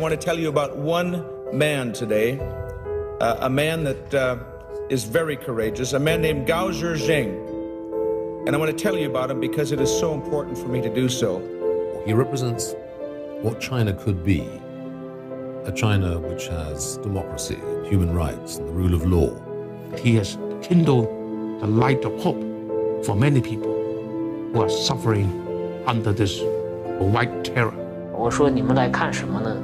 want to tell you about one man today, a man that is very courageous, a man named Gao Zhizheng. And I want to tell you about him because it is so important for me to do so. He represents what China could be, a China which has democracy, human rights, and the rule of law. He has kindled the light of hope for many people who are suffering under this white terror. 我说你们来看什么呢？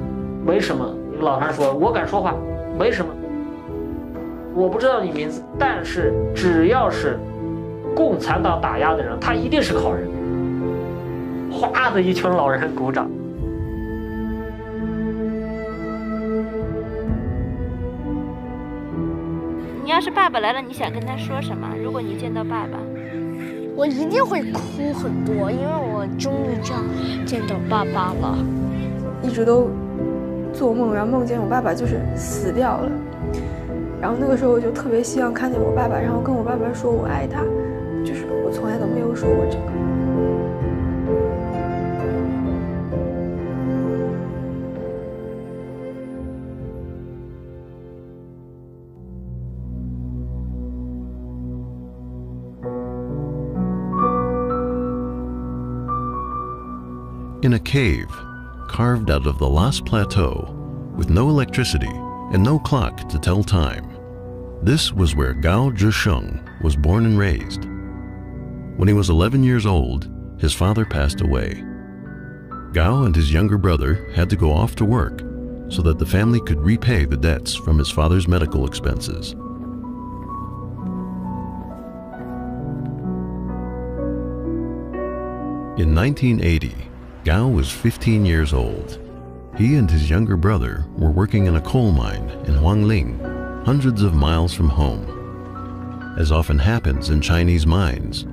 为什么？老汉说，我敢说话，为什么？我不知道你名字，但是只要是共产党打压的人，他一定是个好人。哗的一群老人鼓掌。你要是爸爸来了，你想跟他说什么？如果你见到爸爸，我一定会哭很多，因为我终于这样见到爸爸了。一直都做梦，然后梦见我爸爸就是死掉了，然后那个时候我就特别希望看见我爸爸，然后跟我爸爸说我爱他，就是我从来都没有说过这个。In a cave, carved out of the Lost Plateau, with no electricity and no clock to tell time, this was where Gao Zhisheng was born and raised. When he was 11 years old, his father passed away. Gao and his younger brother had to go off to work so that the family could repay the debts from his father's medical expenses. In 1980, Gao was 15 years old. He and his younger brother were working in a coal mine in Huangling, hundreds of miles from home. As often happens in Chinese mines,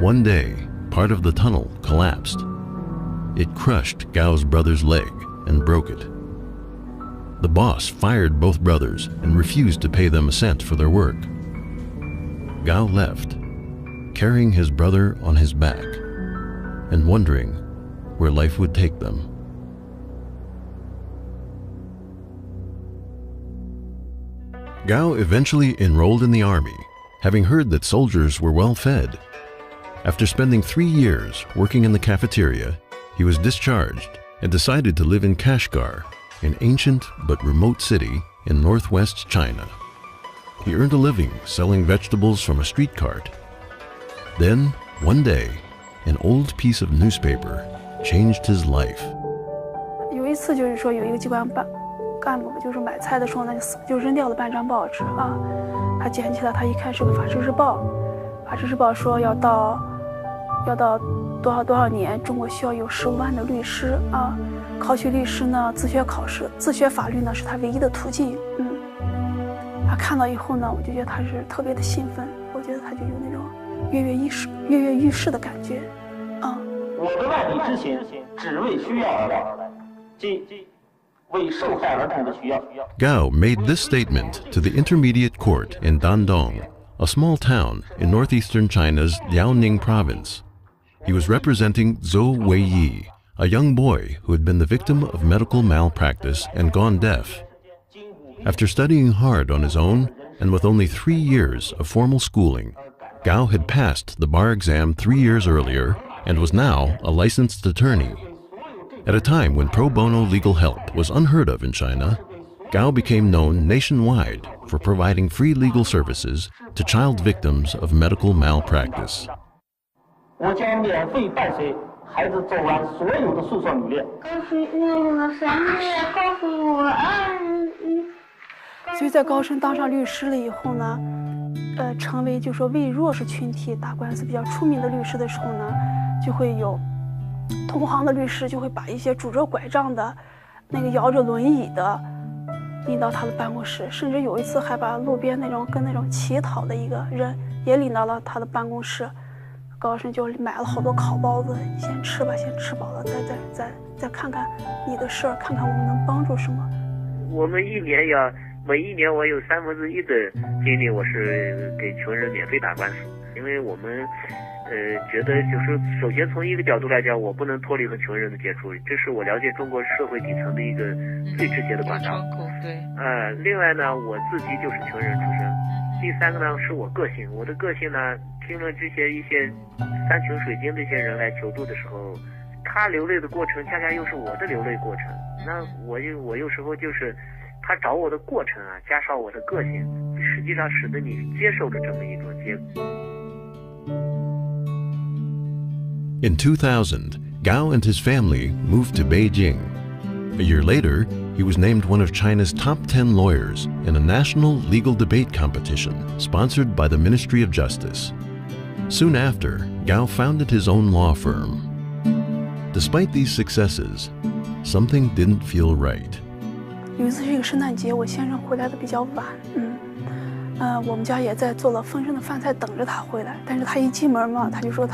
one day, part of the tunnel collapsed. It crushed Gao's brother's leg and broke it. The boss fired both brothers and refused to pay them a cent for their work. Gao left, carrying his brother on his back and wondering where life would take them. Gao eventually enrolled in the army, having heard that soldiers were well fed. After spending 3 years working in the cafeteria, he was discharged and decided to live in Kashgar, an ancient but remote city in northwest China. He earned a living selling vegetables from a street cart. Then, one day, an old piece of newspaper changed his life. 有一次就是说有一个机关干部就是买菜的时候呢就扔掉了半张报纸啊，他捡起来，他一看是个法制日报，法制日报说要到多少年，中国需要有15万的律师啊，考取律师呢自学考试，自学法律呢是他唯一的途径。他看到以后呢，我就觉得他是特别的兴奋，我觉得他就有那种跃跃欲试的感觉啊。我的万里之行，只为需要而来，即为受害儿童的需要。Gao made this statement to the Intermediate Court in Dandong, a small town in northeastern China's Liaoning province. He was representing Zhou Weiyi, a young boy who had been the victim of medical malpractice and gone deaf. After studying hard on his own and with only 3 years of formal schooling, Gao had passed the bar exam 3 years earlier and was now a licensed attorney. At a time when pro bono legal help was unheard of in China, Gao became known nationwide for providing free legal services to child victims of medical malpractice. 我将免费伴随孩子走完所有的诉讼理念。告诉我的生日，告诉我爱你。所以在高升当上律师了以后呢，成为就说为弱势群体打官司比较出名的律师的时候呢，就会有同行的律师就会把一些拄着拐杖的、那个摇着轮椅的领到他的办公室，甚至有一次还把路边那种乞讨的一个人也领到了他的办公室。高升就买了好多烤包子，先吃吧，先吃饱了，再看看你的事儿，看看我们能帮助什么。我们每一年我有1/3的精力，我是给穷人免费打官司，因为我们觉得就是首先从一个角度来讲，我不能脱离和穷人的接触，这是我了解中国社会底层的一个最直接的管道。对。另外呢，我自己就是穷人出身。第三个呢是我个性，我的个性呢，听了一些山穷水尽这些人来求助的时候，他流泪的过程恰恰又是我的流泪过程。那我有时候就是他找我的过程啊，加上我的个性，实际上使得你接受了这么一种结果。In 2000, Gao and his family moved to Beijing. A year later, he was named one of China's top 10 lawyers in a national legal debate competition sponsored by the Ministry of Justice. Soon after, Gao founded his own law firm. Despite these successes, something didn't feel right. 有一次是一个圣诞节，我先生回来的比较晚，我们家也在做了丰盛的饭菜等着他回来，但是他一进门嘛，他就说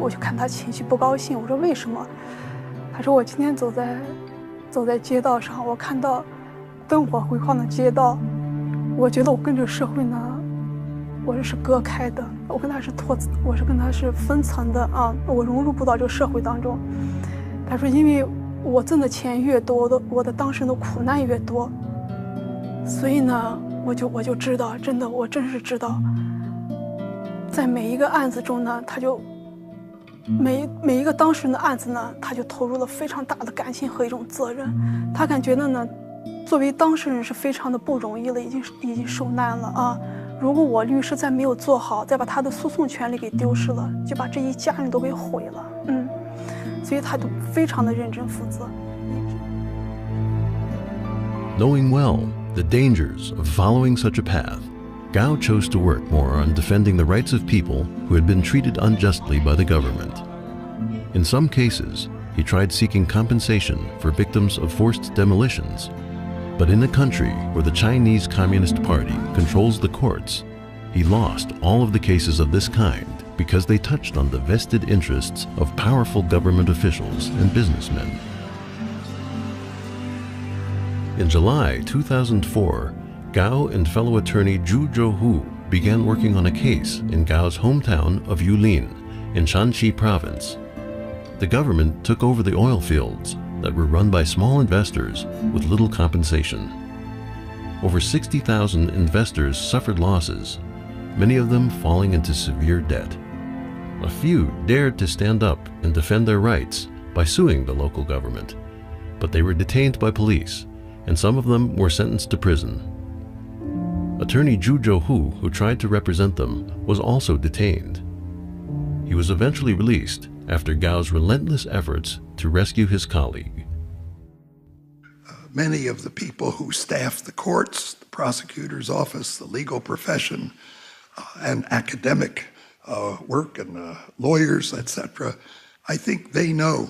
我就看他情绪不高兴，我说为什么？他说我今天走在街道上，我看到灯火辉煌的街道，我觉得我跟这个社会呢，我是割开的，我跟他是分层的啊，我融入不到这个社会当中。他说因为我挣的钱越多，我的当事人的苦难越多，所以呢，我就知道，我真是知道，在每一个案子中呢，他就每一个当事人的案子呢，他就投入了非常大的感情和一种责任。他感觉呢，作为当事人是非常的不容易了，已经受难了啊。如果我律师再没有做好，再把他的诉讼权利给丢失了，就把这一家人都给毁了。所以他都非常的认真负责。Knowing well the dangers of following such a path, Gao chose to work more on defending the rights of people who had been treated unjustly by the government. In some cases, he tried seeking compensation for victims of forced demolitions. But in a country where the Chinese Communist Party controls the courts, he lost all of the cases of this kind because they touched on the vested interests of powerful government officials and businessmen. In July 2004, Gao and fellow attorney Zhu Zhouhu began working on a case in Gao's hometown of Yulin in Shanxi province. The government took over the oil fields that were run by small investors with little compensation. Over 60,000 investors suffered losses, many of them falling into severe debt. A few dared to stand up and defend their rights by suing the local government, but they were detained by police, and some of them were sentenced to prison. Attorney Zhu Zhouhu, who tried to represent them, was also detained. He was eventually released after Gao's relentless efforts to rescue his colleague. Many of the people who staff the courts, the prosecutor's office, the legal profession, and academic work and lawyers, etc., I think they know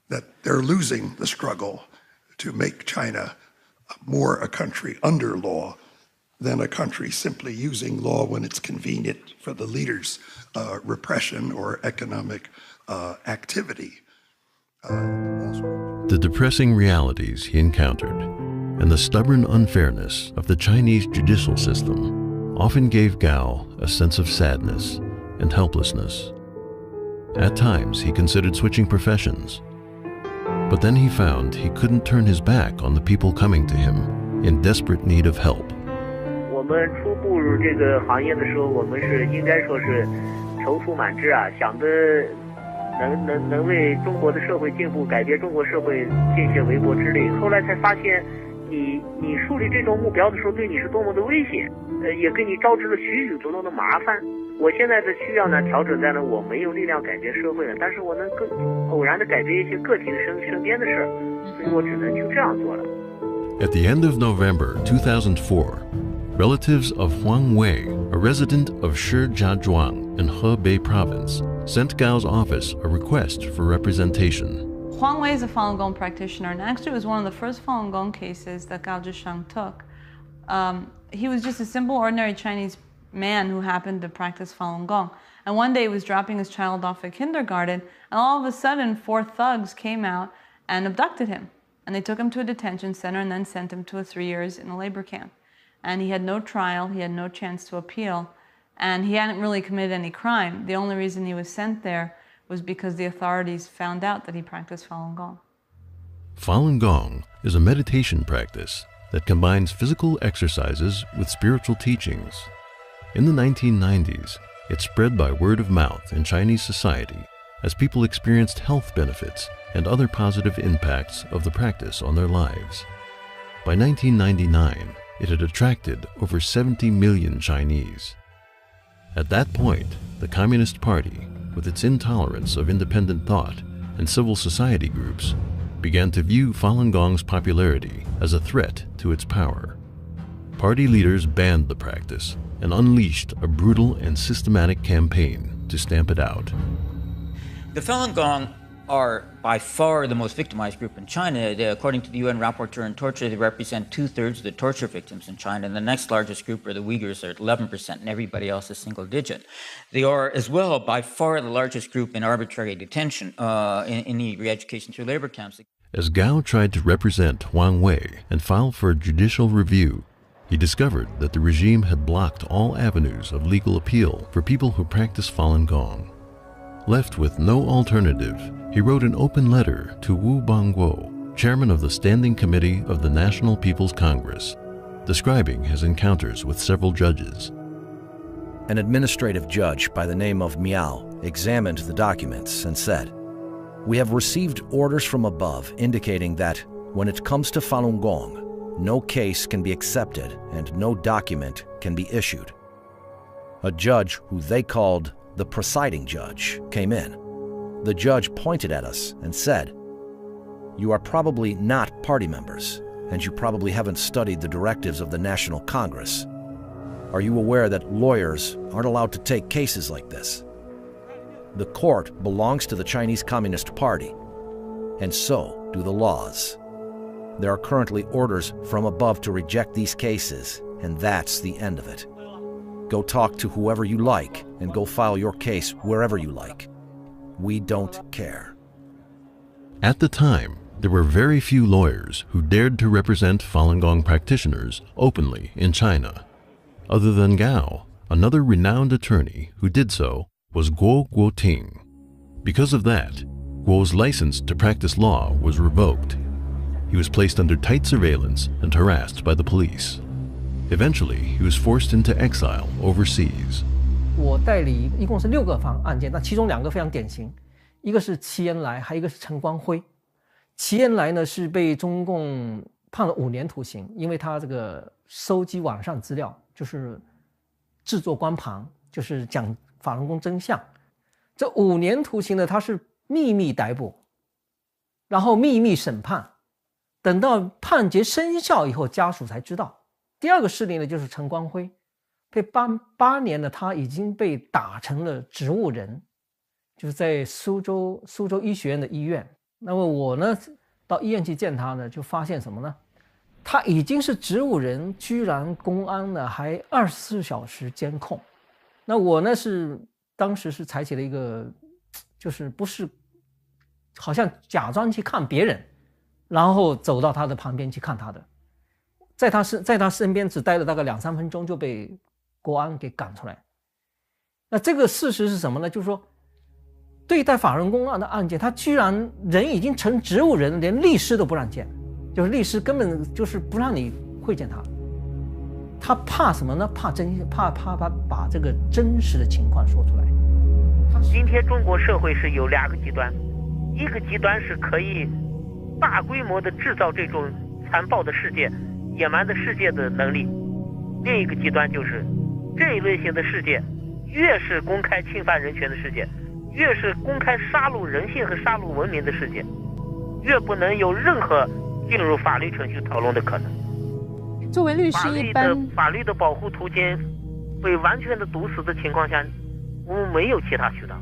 that they're losing the struggle to make China more a country under law than a country simply using law when it's convenient for the leaders' repression or economic activity. The depressing realities he encountered and the stubborn unfairness of the Chinese judicial system often gave Gao a sense of sadness and helplessness. At times, he considered switching professions, but then he found he couldn't turn his back on the people coming to him in desperate need of help. 我们初步入这个行业的时候，我们是应该说是踌躇满志啊，想的能为中国的社会进步、改变中国社会尽些微薄之力。后来才发现，你树立这种目标的时候，对你是多么的危险，也给你招致了许许多多的麻烦。我现在的需要呢，调整在呢，我没有力量改变社会了，但是我能更偶然的改变一些个体的身边的事，所以我只能就这样做了。At the end of November 2004, relatives of Huang Wei, a resident of Shijiazhuang in Hebei province, sent Gao's office a request for representation. Huang Wei is a Falun Gong practitioner, and actually it was one of the first Falun Gong cases that Gao Zhisheng took. He was just a simple, ordinary Chinese man who happened to practice Falun Gong. And one day he was dropping his child off at kindergarten, and all of a sudden 4 thugs came out and abducted him. And they took him to a detention center and then sent him to 3 years in a labor camp. And he had no trial, he had no chance to appeal. And he hadn't really committed any crime. The only reason he was sent there was because the authorities found out that he practiced Falun Gong. Falun Gong is a meditation practice that combines physical exercises with spiritual teachings. In the 1990s, it spread by word of mouth in Chinese society as people experienced health benefits and other positive impacts of the practice on their lives. By 1999, it had attracted over 70 million Chinese. At that point, the Communist Party, with its intolerance of independent thought and civil society groups, began to view Falun Gong's popularity as a threat to its power. Party leaders banned the practice and unleashed a brutal and systematic campaign to stamp it out. The Falun Gong are by far the most victimized group in China. According to the UN Rapporteur on Torture, they represent 2/3 of the torture victims in China. And the next largest group are the Uyghurs, at 11%, and everybody else is single digit. They are as well by far the largest group in arbitrary detention, in the re-education through labor camps. As Gao tried to represent Huang Wei and file for a judicial review, he discovered that the regime had blocked all avenues of legal appeal for people who practice Falun Gong. Left with no alternative, he wrote an open letter to Wu Bangguo, chairman of the Standing Committee of the National People's Congress, describing his encounters with several judges. An administrative judge by the name of Miao examined the documents and said, "We have received orders from above indicating that when it comes to Falun Gong, no case can be accepted and no document can be issued." A judge who they called the presiding judge came in. The judge pointed at us and said, "You are probably not party members, and you probably haven't studied the directives of the National Congress. Are you aware that lawyers aren't allowed to take cases like this? The court belongs to the Chinese Communist Party, and so do the laws. There are currently orders from above to reject these cases, and that's the end of it. Go talk to whoever you like and go file your case wherever you like. We don't care." At the time, there were very few lawyers who dared to represent Falun Gong practitioners openly in China. Other than Gao, another renowned attorney who did so was Guo Guoting. Because of that, Guo's license to practice law was revoked. He was placed under tight surveillance and harassed by the police. Eventually, he was forced into exile overseas. 我代理一共是6个案件，那其中2个非常典型，一个是齐延来，还有一个是陈光辉。齐延来呢是被中共判了5年徒刑，因为他这个收集网上资料，就是制作光盘，就是讲法轮功真相。这5年徒刑呢，他是秘密逮捕，然后秘密审判，等到判决生效以后，家属才知道。第2个事例呢，就是陈光辉，被8年呢，他已经被打成了植物人，就是在苏州医学院的医院。那么我呢，到医院去见他呢，就发现什么呢？他已经是植物人，居然公安呢还24小时监控。那我呢当时是采取了一个，就是不是，好像假装去看别人，然后走到他的旁边去看他的。在他身边只待了大概2-3分钟就被国安给赶出来。那这个事实是什么呢？就是说，对待法轮功案的案件，他居然人已经成植物人，连律师都不让见，就是律师根本就是不让你会见他。他怕什么呢？怕把这个真实的情况说出来。今天中国社会是有2个极端，一个极端是可以大规模的制造这种残暴的世界、野蛮的世界的能力，另一个极端就是这一类型的世界越是公开侵犯人权的世界，越是公开杀戮人性和杀戮文明的世界，越不能有任何进入法律程序讨论的可能。作为律师，一般法律的保护途径被完全的堵死的情况下，我们没有其他渠道，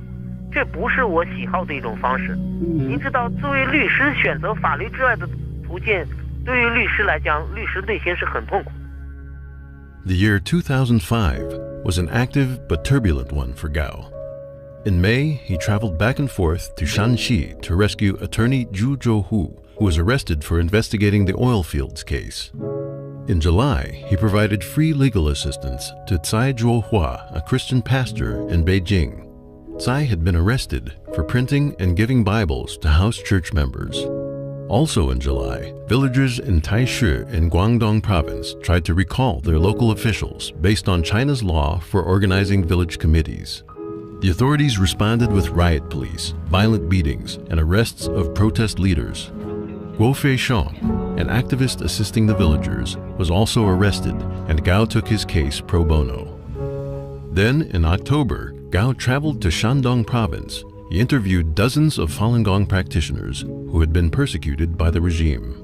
这不是我喜好的一种方式。您知道，作为律师选择法律之外的途径，对于律师来讲，律师内心是很痛苦。The year 2005 was an active but turbulent one for Gao. In May, he traveled back and forth to Shanxi to rescue attorney Zhu Zhouhu, who was arrested for investigating the oil fields case. In July, he provided free legal assistance to Tsai Zhuohua, a Christian pastor in Beijing. Tsai had been arrested for printing and giving Bibles to house church members. Also in July, villagers in Taishu in Guangdong province tried to recall their local officials based on China's law for organizing village committees. The authorities responded with riot police, violent beatings, and arrests of protest leaders. Guo Feixiong, an activist assisting the villagers, was also arrested, and Gao took his case pro bono. Then, in October, Gao traveled to Shandong province. He interviewed dozens of Falun Gong practitioners who had been persecuted by the regime.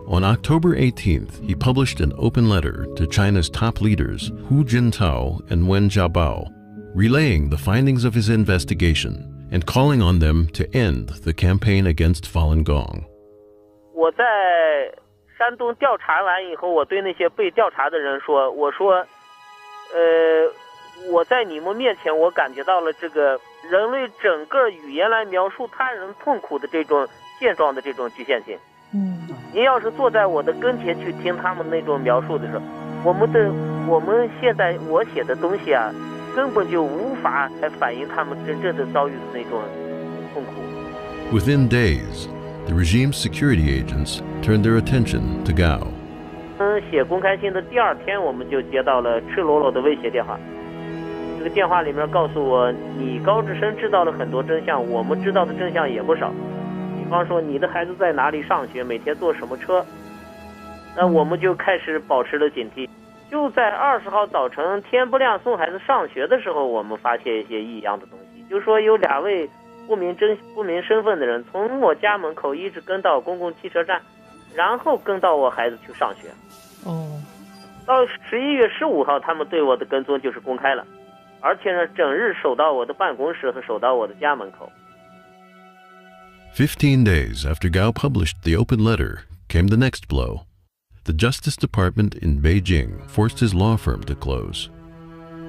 On October 18th, he published an open letter to China's top leaders, Hu Jintao and Wen Jiabao, relaying the findings of his investigation and calling on them to end the campaign against Falun Gong. 我在山东调查完以后，我对那些被调查的人说，我说，我在你们面前，我感觉到了这个人类整个语言来描述他人痛苦的这种现状的这种局限性。您要是坐在我的跟前去听他们那种描述的时候，我们现在我写的东西啊，根本就无法来反映他们真正的遭遇的那种痛苦。Within days, the regime's security agents turned their attention to Gao. 写公开信的第二天，我们就接到了赤裸裸的威胁电话。这个电话里面告诉我，你高志深知道了很多真相，我们知道的真相也不少。比方说，你的孩子在哪里上学，每天坐什么车。那我们就开始保持了警惕。就在20号早晨天不亮送孩子上学的时候，我们发现一些异样的东西，就说有2位不明身份的人从我家门口一直跟到公共汽车站，然后跟到我孩子去上学。到11月15号，他们对我的跟踪就是公开了，而且呢，整日守到我的办公室和守到我的家门口。15 days after Gao published the open letter came the next blow. The Justice Department in Beijing forced his law firm to close.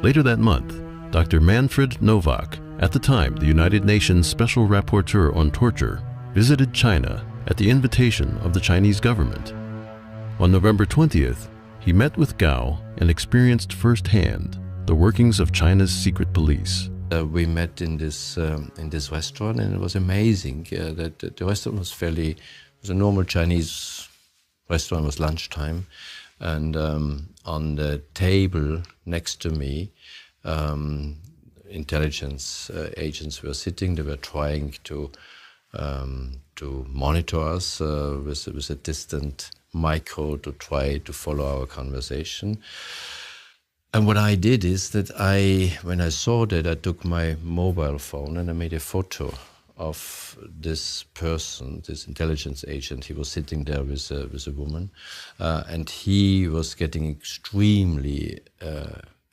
Later that month, Dr. Manfred Novak, at the time the United Nations Special Rapporteur on Torture, visited China at the invitation of the Chinese government. On November 20th, he met with Gao and experienced firsthand the workings of China's secret police. We met in this restaurant, and it was amazing that the restaurant was was a normal Chinese restaurant. It was lunchtime, and on the table next to me, intelligence agents were sitting. They were trying to monitor us with a distant micro to try to follow our conversation. And what I did is that when I saw that, I took my mobile phone and I made a photo of this person, this intelligence agent. He was sitting there with a woman, and he was getting extremely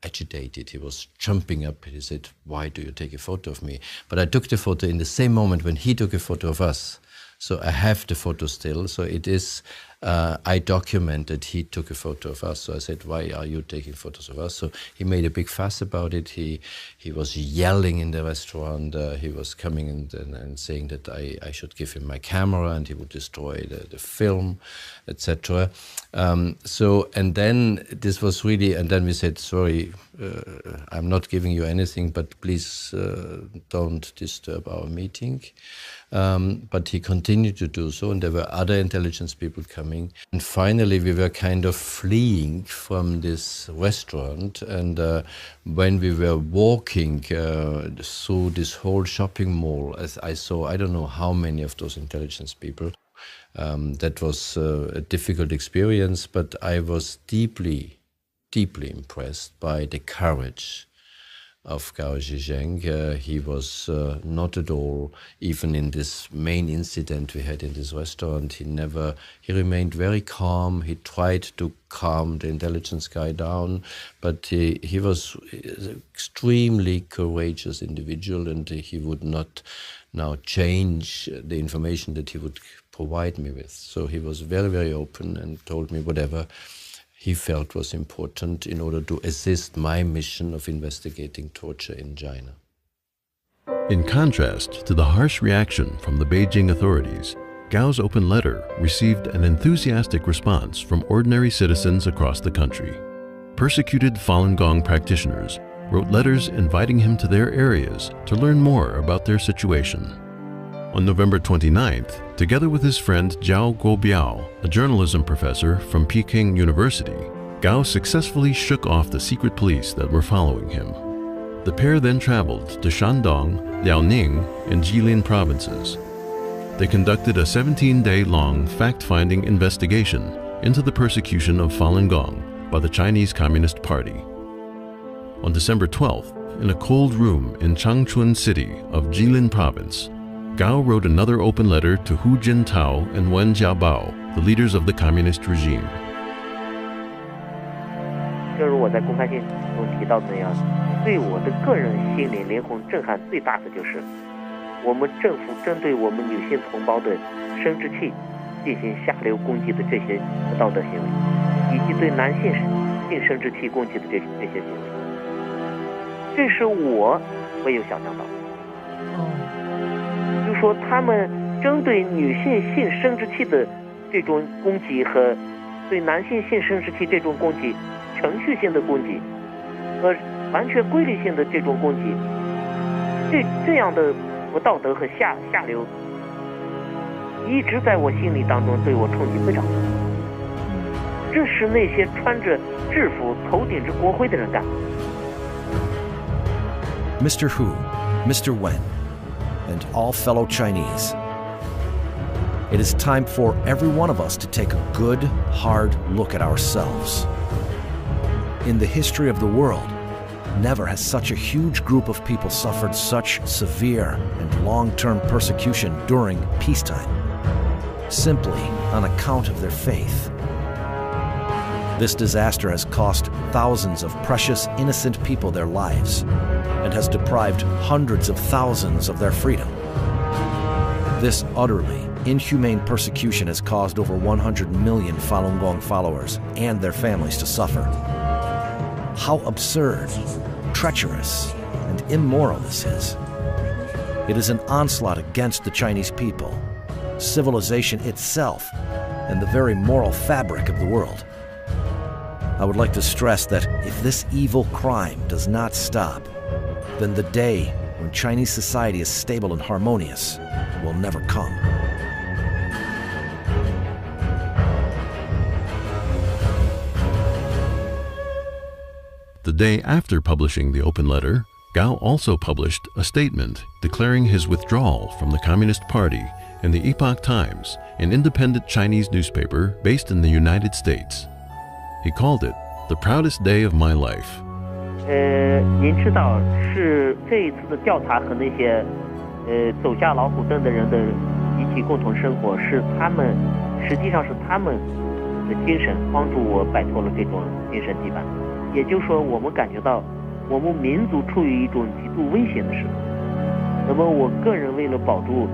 agitated. He was jumping up. He said, "Why do you take a photo of me?" But I took the photo in the same moment when he took a photo of us. So I have the photo still. So it is, I documented he took a photo of us. So I said, "Why are you taking photos of us?" So he made a big fuss about it. He was yelling in the restaurant. He was coming and saying that I should give him my camera and he would destroy the film, etc. And then this was really, and then we said, "Sorry, I'm not giving you anything, but please don't disturb our meeting." But he continued to do so, and there were other intelligence people coming. And finally, we were kind of fleeing from this restaurant. And when we were walking through this whole shopping mall, as I saw, I don't know how many of those intelligence people. That was a difficult experience, but I was deeply, deeply impressed by the courage of Gao Zhizheng. He was not at all, even in this main incident we had in this restaurant, he remained very calm. He tried to calm the intelligence guy down, but he was an extremely courageous individual, and he would not now change the information that he would provide me with. So he was very, very open and told me whatever he felt was important in order to assist my mission of investigating torture in China. In contrast to the harsh reaction from the Beijing authorities, Gao's open letter received an enthusiastic response from ordinary citizens across the country. Persecuted Falun Gong practitioners wrote letters inviting him to their areas to learn more about their situation. On November 29th, together with his friend Zhao Guobiao, a journalism professor from Peking University, Gao successfully shook off the secret police that were following him. The pair then traveled to Shandong, Liaoning, and Jilin provinces. They conducted a 17-day-long fact-finding investigation into the persecution of Falun Gong by the Chinese Communist Party. On December 12th, in a cold room in Changchun City of Jilin Province, Gao wrote another open letter to Hu Jintao and Wen Jiabao, the leaders of the communist regime. 正如我在公开信中提到的那样，对我的个人心灵灵魂震撼最大的就是，我们政府针对我们女性同胞的生殖器进行下流攻击的这些不道德行为，以及对男性性生殖器攻击的这些行为，这是我没有想象到。就说他们针对女性性生殖器的这种攻击和对男性性生殖器这种攻击，程序性的攻击和完全规律性的这种攻击，这样的不道德和下流，一直在我心里当中对我冲击非常大。这是那些穿着制服、头顶着国徽的人干的。Mr. Hu, Mr. Wen, and all fellow Chinese, it is time for every one of us to take a good, hard look at ourselves. In the history of the world, never has such a huge group of people suffered such severe and long-term persecution during peacetime, simply on account of their faith. This disaster has cost thousands of precious, innocent people their lives and has deprived hundreds of thousands of their freedom. This utterly inhumane persecution has caused over 100 million Falun Gong followers and their families to suffer. How absurd, treacherous, and immoral this is. It is an onslaught against the Chinese people, civilization itself, and the very moral fabric of the world. I would like to stress that if this evil crime does not stop, then the day when Chinese society is stable and harmonious will never come. The day after publishing the open letter, Gao also published a statement declaring his withdrawal from the Communist Party in the Epoch Times, an independent Chinese newspaper based in the United States. He called it the proudest day of my life. 您知道是这一次的调查和那些走下老虎凳的人的一起共同生活，是他们实际上是他们的精神帮助我摆脱了这种精神羁绊。也就是说，我们感觉到我们民族处于一种极度危险的时刻。那么，我个人为了保住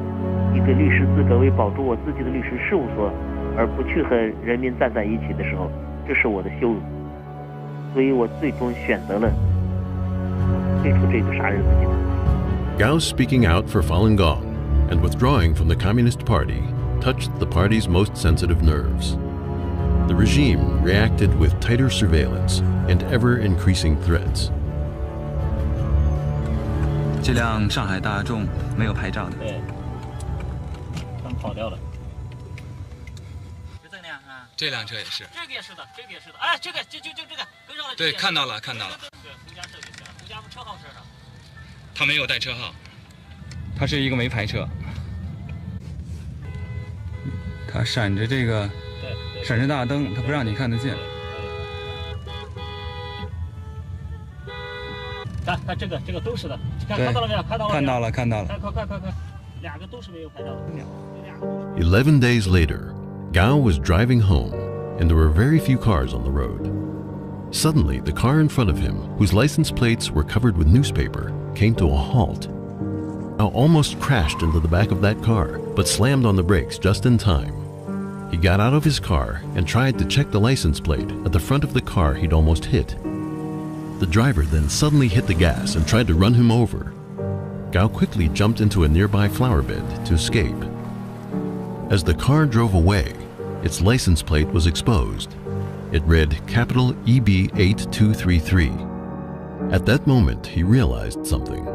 一个律师资格，为保住我自己的律师事务所，而不去和人民站在一起的时候，这是我的羞辱。所以我最终选择了退出这个杀人自己的。Gao's speaking out for Falun Gong and withdrawing from the Communist Party touched the party's most sensitive nerves. The regime reacted with tighter surveillance and ever-increasing threats. 这辆上海大众没有牌照的。对，他们跑掉了。这辆车也是。这个也是的，这个也是的。哎，这个就这个跟上了。对，看到了，看到了。对，胡家设计的，胡家车号车上。他没有带车号，他是一个没牌车。他闪着这个，闪着大灯，他不让你看得见。看这个都是的，看到了没有？看到了。看到了，看到了。快，两个都是没有牌照的。 11 days later, Gao was driving home, and there were very few cars on the road. Suddenly, the car in front of him, whose license plates were covered with newspaper, came to a halt. Gao almost crashed into the back of that car, but slammed on the brakes just in time. He got out of his car and tried to check the license plate at the front of the car he'd almost hit. The driver then suddenly hit the gas and tried to run him over. Gao quickly jumped into a nearby flower bed to escape. As the car drove away, its license plate was exposed. It read capital EB8233. At that moment, he realized something.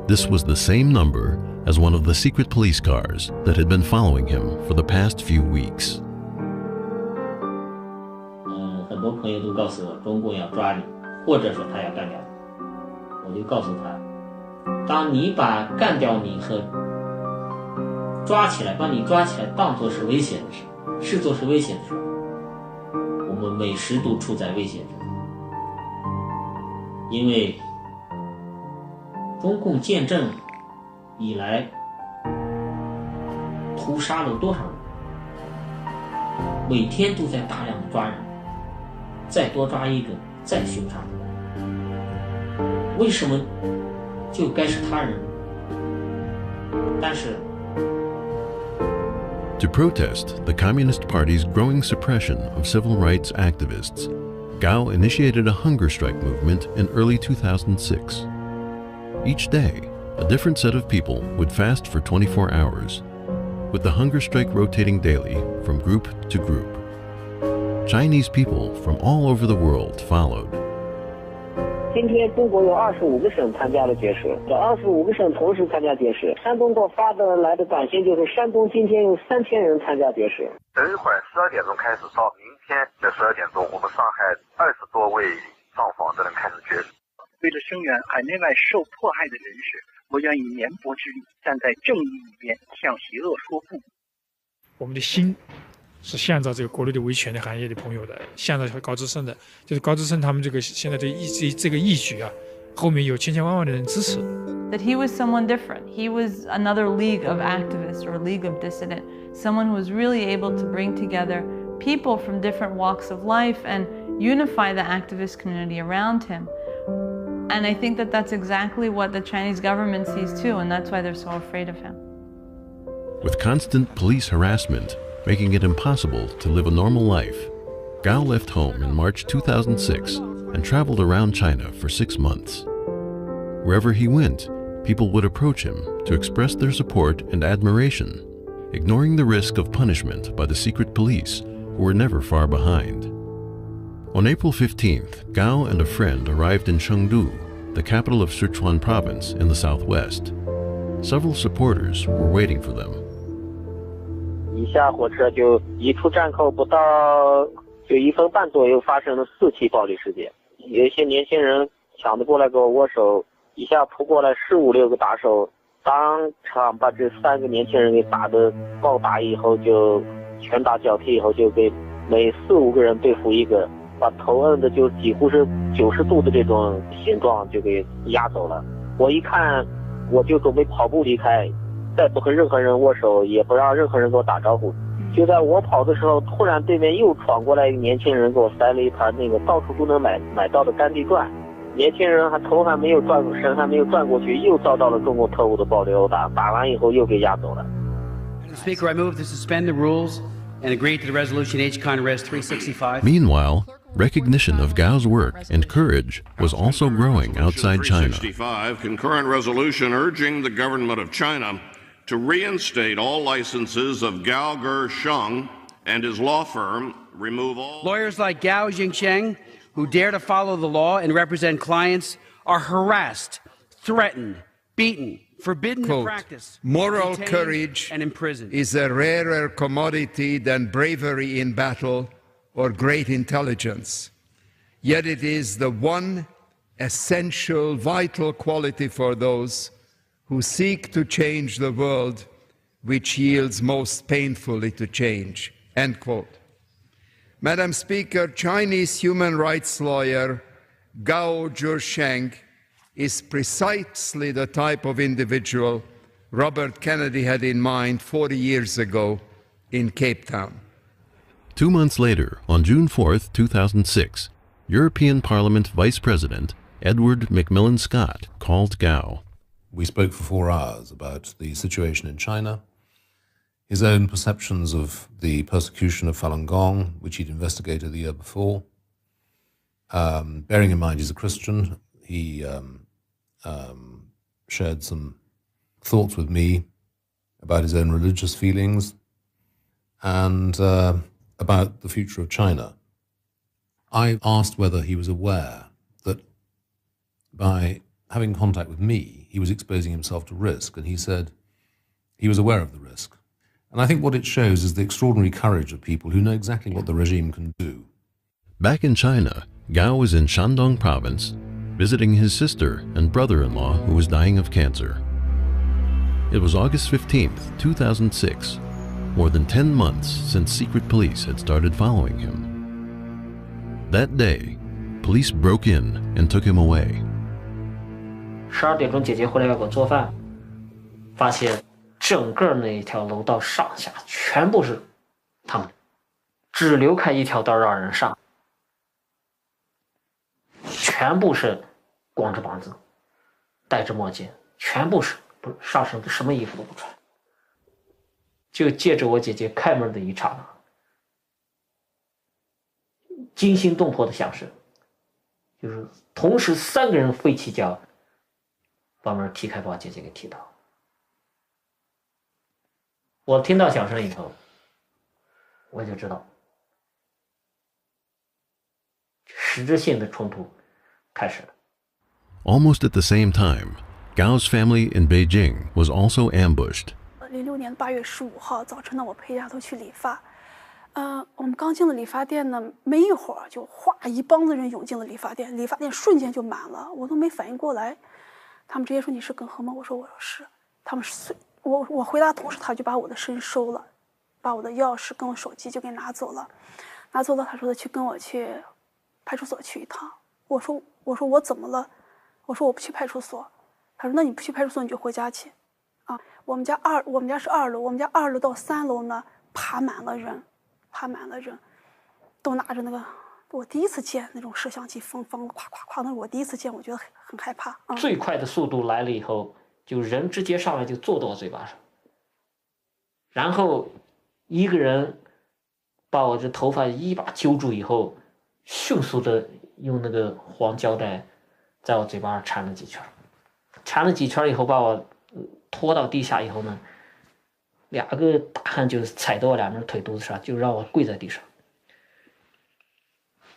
This was the same number as one of the secret police cars that had been following him for the past few weeks. 很多朋友都告诉我，中共要抓你，或者说他要干掉你。我就告诉他，当你把干掉你和抓起来，把你抓起来当作是危险的时候，视作是危险的时候，我们每时都处在危险中。因为中共建政以来屠杀了多少人，每天都在大量的抓人，再多抓一个再凶杀出来，为什么就该是他人？但是 To protest the Communist Party's growing suppression of civil rights activists, Gao initiated a hunger strike movement in early 2006. Each day, a different set of people would fast for 24 hours, with the hunger strike rotating daily from group to group. Chinese people from all over the world followed. 今天中国有25个省参加了绝食，这25个省同时参加绝食。山东给我发的来的短信就是山东今天有3000人参加绝食。等一会儿12点钟开始到明天的12点钟，我们上海20多位上访的人开始绝食。为了声援海内外受迫害的人士，我愿以绵薄之力站在正义一边，向邪恶说不。我们的心是向着这个国内的维权的行业的朋友的，向着高智晟的，就是高智晟他们这个现在这个义举啊，后面有千千万万的人支持。That he was someone different. He was another league of activists or league of dissident, someone who was really able to bring together people from different walks of life and unify the activist community around him. And I think that that's exactly what the Chinese government sees too, and that's why they're so afraid of him. With constant police harassment making it impossible to live a normal life, Gao left home in March 2006 and traveled around China for 6 months. Wherever he went, people would approach him to express their support and admiration, ignoring the risk of punishment by the secret police, who were never far behind. On April 15th, Gao and a friend arrived in Chengdu, the capital of Sichuan province in the southwest. Several supporters were waiting for them. 一下火车就一出站口不到就1分半左右，发生了4起暴力事件。有一些年轻人抢着过来跟我握手，一下扑过来15、16个打手，当场把这3个年轻人给打得暴打以后，就拳打脚踢以后，就给每4、5个人对付一个，把头摁的就几乎是90度的这种形状就给压走了。我一看，我就准备跑步离开。再不和任何人握手，也不让任何人给我打招呼。就在我跑的时候，突然对面又闯过来一个年轻人，给我塞了一盘那个到处都能买到的甘地转。年轻人头还没有转，身还没有转过去，又遭到了中共特务的暴力殴打。打完以后又给押走了。Speaker, I move to suspend the rules and agree to the resolution H. Con Res 365. Meanwhile, recognition of Gao's work and courage was also growing outside China. 365, concurrent resolution urging the government of China to reinstate all licenses of Gao Sheng and his law firm, remove all... Lawyers like Gao Jingsheng, who dare to follow the law and represent clients, are harassed, threatened, beaten, forbidden to practice, moral courage and imprisoned. Is a rarer commodity than bravery in battle or great intelligence. Yet it is the one essential, vital quality for those who seek to change the world, which yields most painfully to change. End quote. Madam Speaker, Chinese human rights lawyer Gao Zhisheng is precisely the type of individual Robert Kennedy had in mind 40 years ago in Cape Town. 2 months later, on June 4th, 2006, European Parliament Vice President Edward Macmillan Scott called Gao. We spoke for 4 hours about the situation in China, his own perceptions of the persecution of Falun Gong, which he'd investigated the year before. Bearing in mind he's a Christian, he shared some thoughts with me about his own religious feelings, and about the future of China. I asked whether he was aware that by having contact with me, he was exposing himself to risk, and he said he was aware of the risk. And I think what it shows is the extraordinary courage of people who know exactly what the regime can do. Back in China, Gao was in Shandong province, visiting his sister and brother-in-law who was dying of cancer. It was August 15th, 2006, more than 10 months since secret police had started following him. That day, police broke in and took him away. 12点钟姐姐回来要给我做饭，发现整个那一条楼道上下全部是他们，只留开一条道让人上，全部是光着膀子，戴着墨镜，全部是不上身什么衣服都不穿。就借着我姐姐开门的一刹那，惊心动魄的响声，就是同时3个人飞起脚，把门踢开，把我姐姐给踢倒。我听到响声以后，我就知道实质性的冲突开始了。Almost at the same time, Gao's family in Beijing was also ambushed. 06年8月15号早晨呢，我陪丫头去理发。我们刚进了理发店呢，没一会儿就哗一帮子人涌进了理发店，理发店瞬间就满了，我都没反应过来。他们直接说：“你是耿和吗？”我说是。他们我回答同时，他就把我的身收了，把我的钥匙跟我手机就给拿走了。拿走了，他说的跟我去派出所去一趟。我说我怎么了？我说我不去派出所。他说那你不去派出所你就回家去。啊，我们家是2楼，我们家2楼到3楼呢爬满了人，都拿着那个我第一次见那种摄像机，风咵咵咵，那是我第一次见，我觉得很害怕。最快的速度来了以后，就人直接上来就坐到我嘴巴上，然后一个人把我这头发一把揪住以后，迅速的用那个黄胶带在我嘴巴上缠了几圈以后，把我拖到地下以后呢，2个大汉就踩到我2边腿肚子上，就让我跪在地上。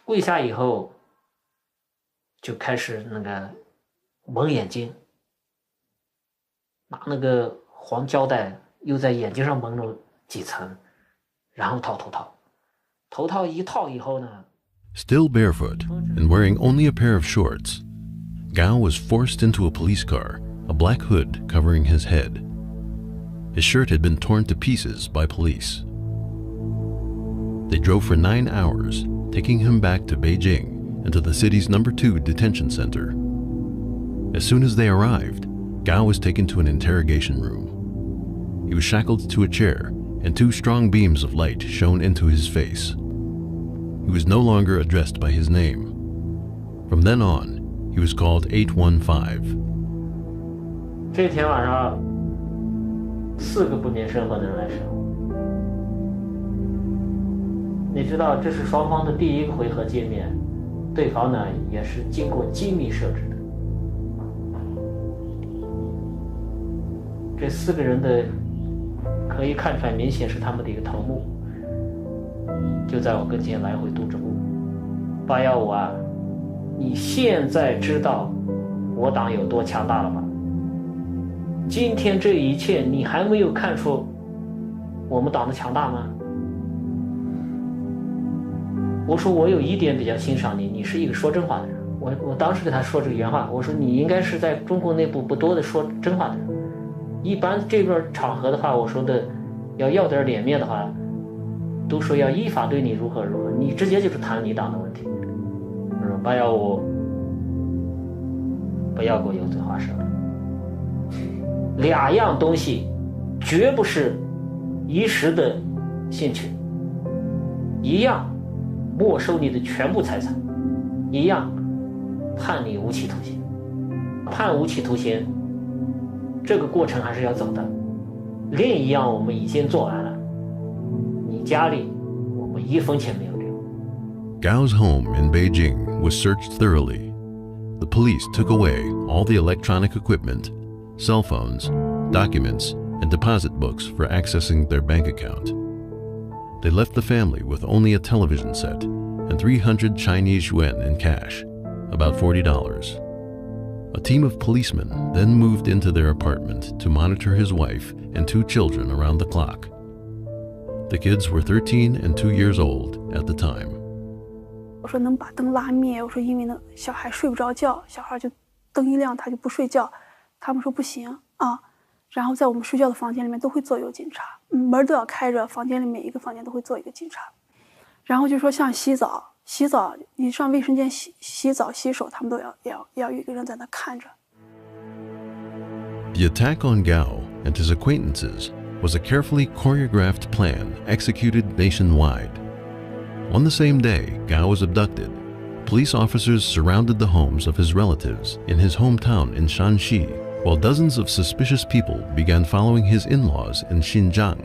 跪下以后，就开始那个蒙眼睛，拿那个黄胶带又在眼睛上蒙了几层，然后套头套。头套一套以后呢 Still barefoot and wearing only a pair of shorts, Gao was forced into a police car, a black hood covering his head. His shirt had been torn to pieces by police. They drove for 9 hours, taking him back to Beijing and to the city's number 2 detention center. As soon as they arrived, Gao was taken to an interrogation room. He was shackled to a chair, and 2 strong beams of light shone into his face. He was no longer addressed by his name. From then on, he was called 815. 这天晚上，4个不明身份的人来审。你知道，这是双方的第1个回合见面，对方呢也是经过精密设置的。这4个人的可以看出来，明显是他们的一个头目，就在我跟前来回督着步。815啊，你现在知道我党有多强大了吗？今天这一切你还没有看出我们党的强大吗？我说我有一点比较欣赏你，你是一个说真话的人。我当时给他说这个原话，我说你应该是在中国内部不多的说真话的人。一般这边场合的话，我说的要点脸面的话，都说要依法对你如何如何，你直接就是谈你党的问题。我说815，不要给我油嘴滑舌。2样东西绝不是一时的兴趣，一样没收你的全部财产，一样判你无期徒刑。判无期徒刑这个过程还是要走的，另一样我们已经做完了，你家里我们1分钱没有留。 Gao's home in Beijing was searched thoroughly. The police took away all the electronic equipment, cell phones, documents, and deposit books for accessing their bank account. they left the family with only a television set and 300 Chinese yuan in cash, about $40. A team of policemen then moved into their apartment to monitor his wife and 2 children around the clock. The kids were 13 and 2 years old at the time. 我说能把灯拉灭，我说因为那小孩睡不着觉，小孩就灯一亮他就不睡觉，他们说不行啊。然后在我们睡觉的房间里面都会坐有警察，门都要开着，房间里每一个房间都会坐一个警察。然后就说像洗澡，你上卫生间洗澡洗手，他们都要有一个人在那看着。The attack on Gao and his acquaintances was a carefully choreographed plan executed nationwide. On the same day Gao was abducted, police officers surrounded the homes of his relatives in his hometown in Shanxi, while dozens of suspicious people began following his in-laws in Xinjiang.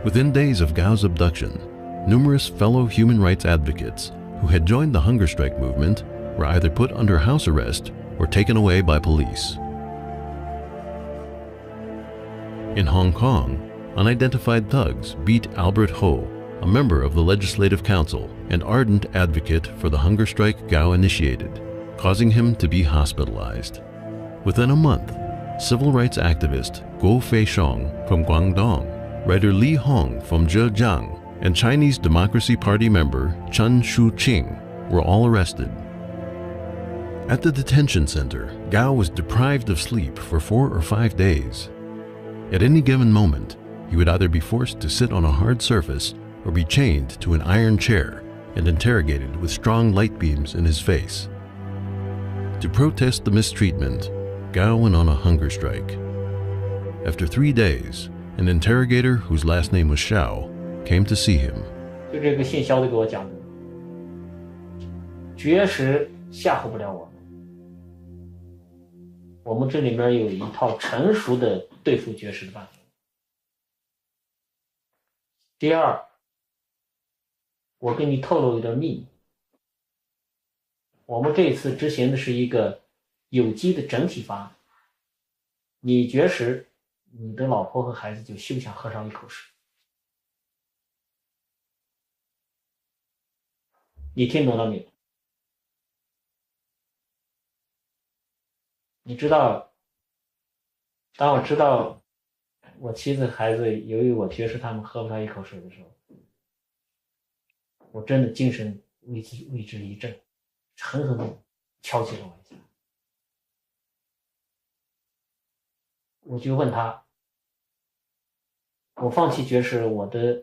Within days of Gao's abduction, numerous fellow human rights advocates who had joined the hunger strike movement were either put under house arrest or taken away by police. In Hong Kong, unidentified thugs beat Albert Ho, a member of the Legislative Council and ardent advocate for the hunger strike Gao initiated, causing him to be hospitalized. Within a month, civil rights activist Guo Feishong from Guangdong, writer Li Hong from Zhejiang, and Chinese Democracy Party member Chen Shuqing were all arrested. At the detention center, Gao was deprived of sleep for 4 or 5 days. At any given moment, he would either be forced to sit on a hard surface or be chained to an iron chair and interrogated with strong light beams in his face. To protest the mistreatment, Gao went on a hunger strike. After 3 days, an interrogator whose last name was Xiao came to see him. 就这个姓肖的给我讲的，绝食吓唬不了我们。我们这里面有一套成熟的对付绝食的办法。第二，我给你透露一点秘密。我们这次执行的是一个有机的整体方案。你绝食，你的老婆和孩子就休想喝上一口水。你听懂了没有？你知道，当我知道我妻子孩子由于我绝食他们喝不上一口水的时候，我真的精神为之一振，狠狠地敲击了我一下。我就问他，我放弃绝食，我的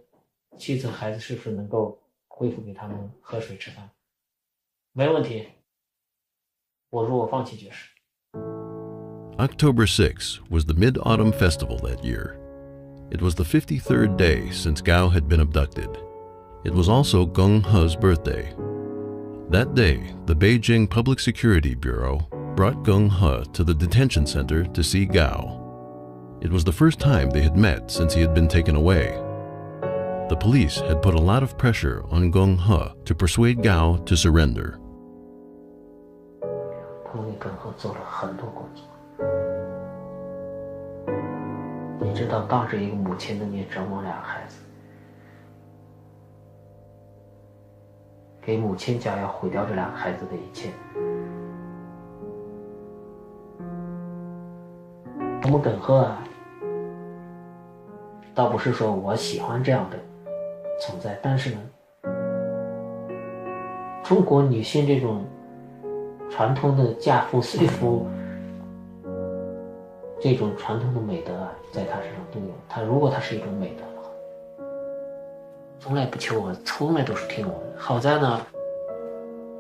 妻子孩子是不是能够恢复给他们喝水吃饭？没问题。我说我放弃绝食。October 6 was the Mid-Autumn Festival that year. It was the 53rd day since Gao had been abducted. It was also Geng He's birthday. That day, the Beijing Public Security Bureau brought Geng He to the detention center to see Gao. It was the first time they had met since he had been taken away. The police had put a lot of pressure on Geng He to persuade Gao to surrender. 他为耿和做了很多工作。你知道，当时一个母亲能给折磨2个孩子，给母亲家要毁掉这2个孩子的一切。我们耿和啊，倒不是说我喜欢这样的存在，但是呢，中国女性这种传统的嫁夫随夫这种传统的美德啊，在她身上都有。如果她是一种美德的话，从来不求我，从来都是听我的。好在呢，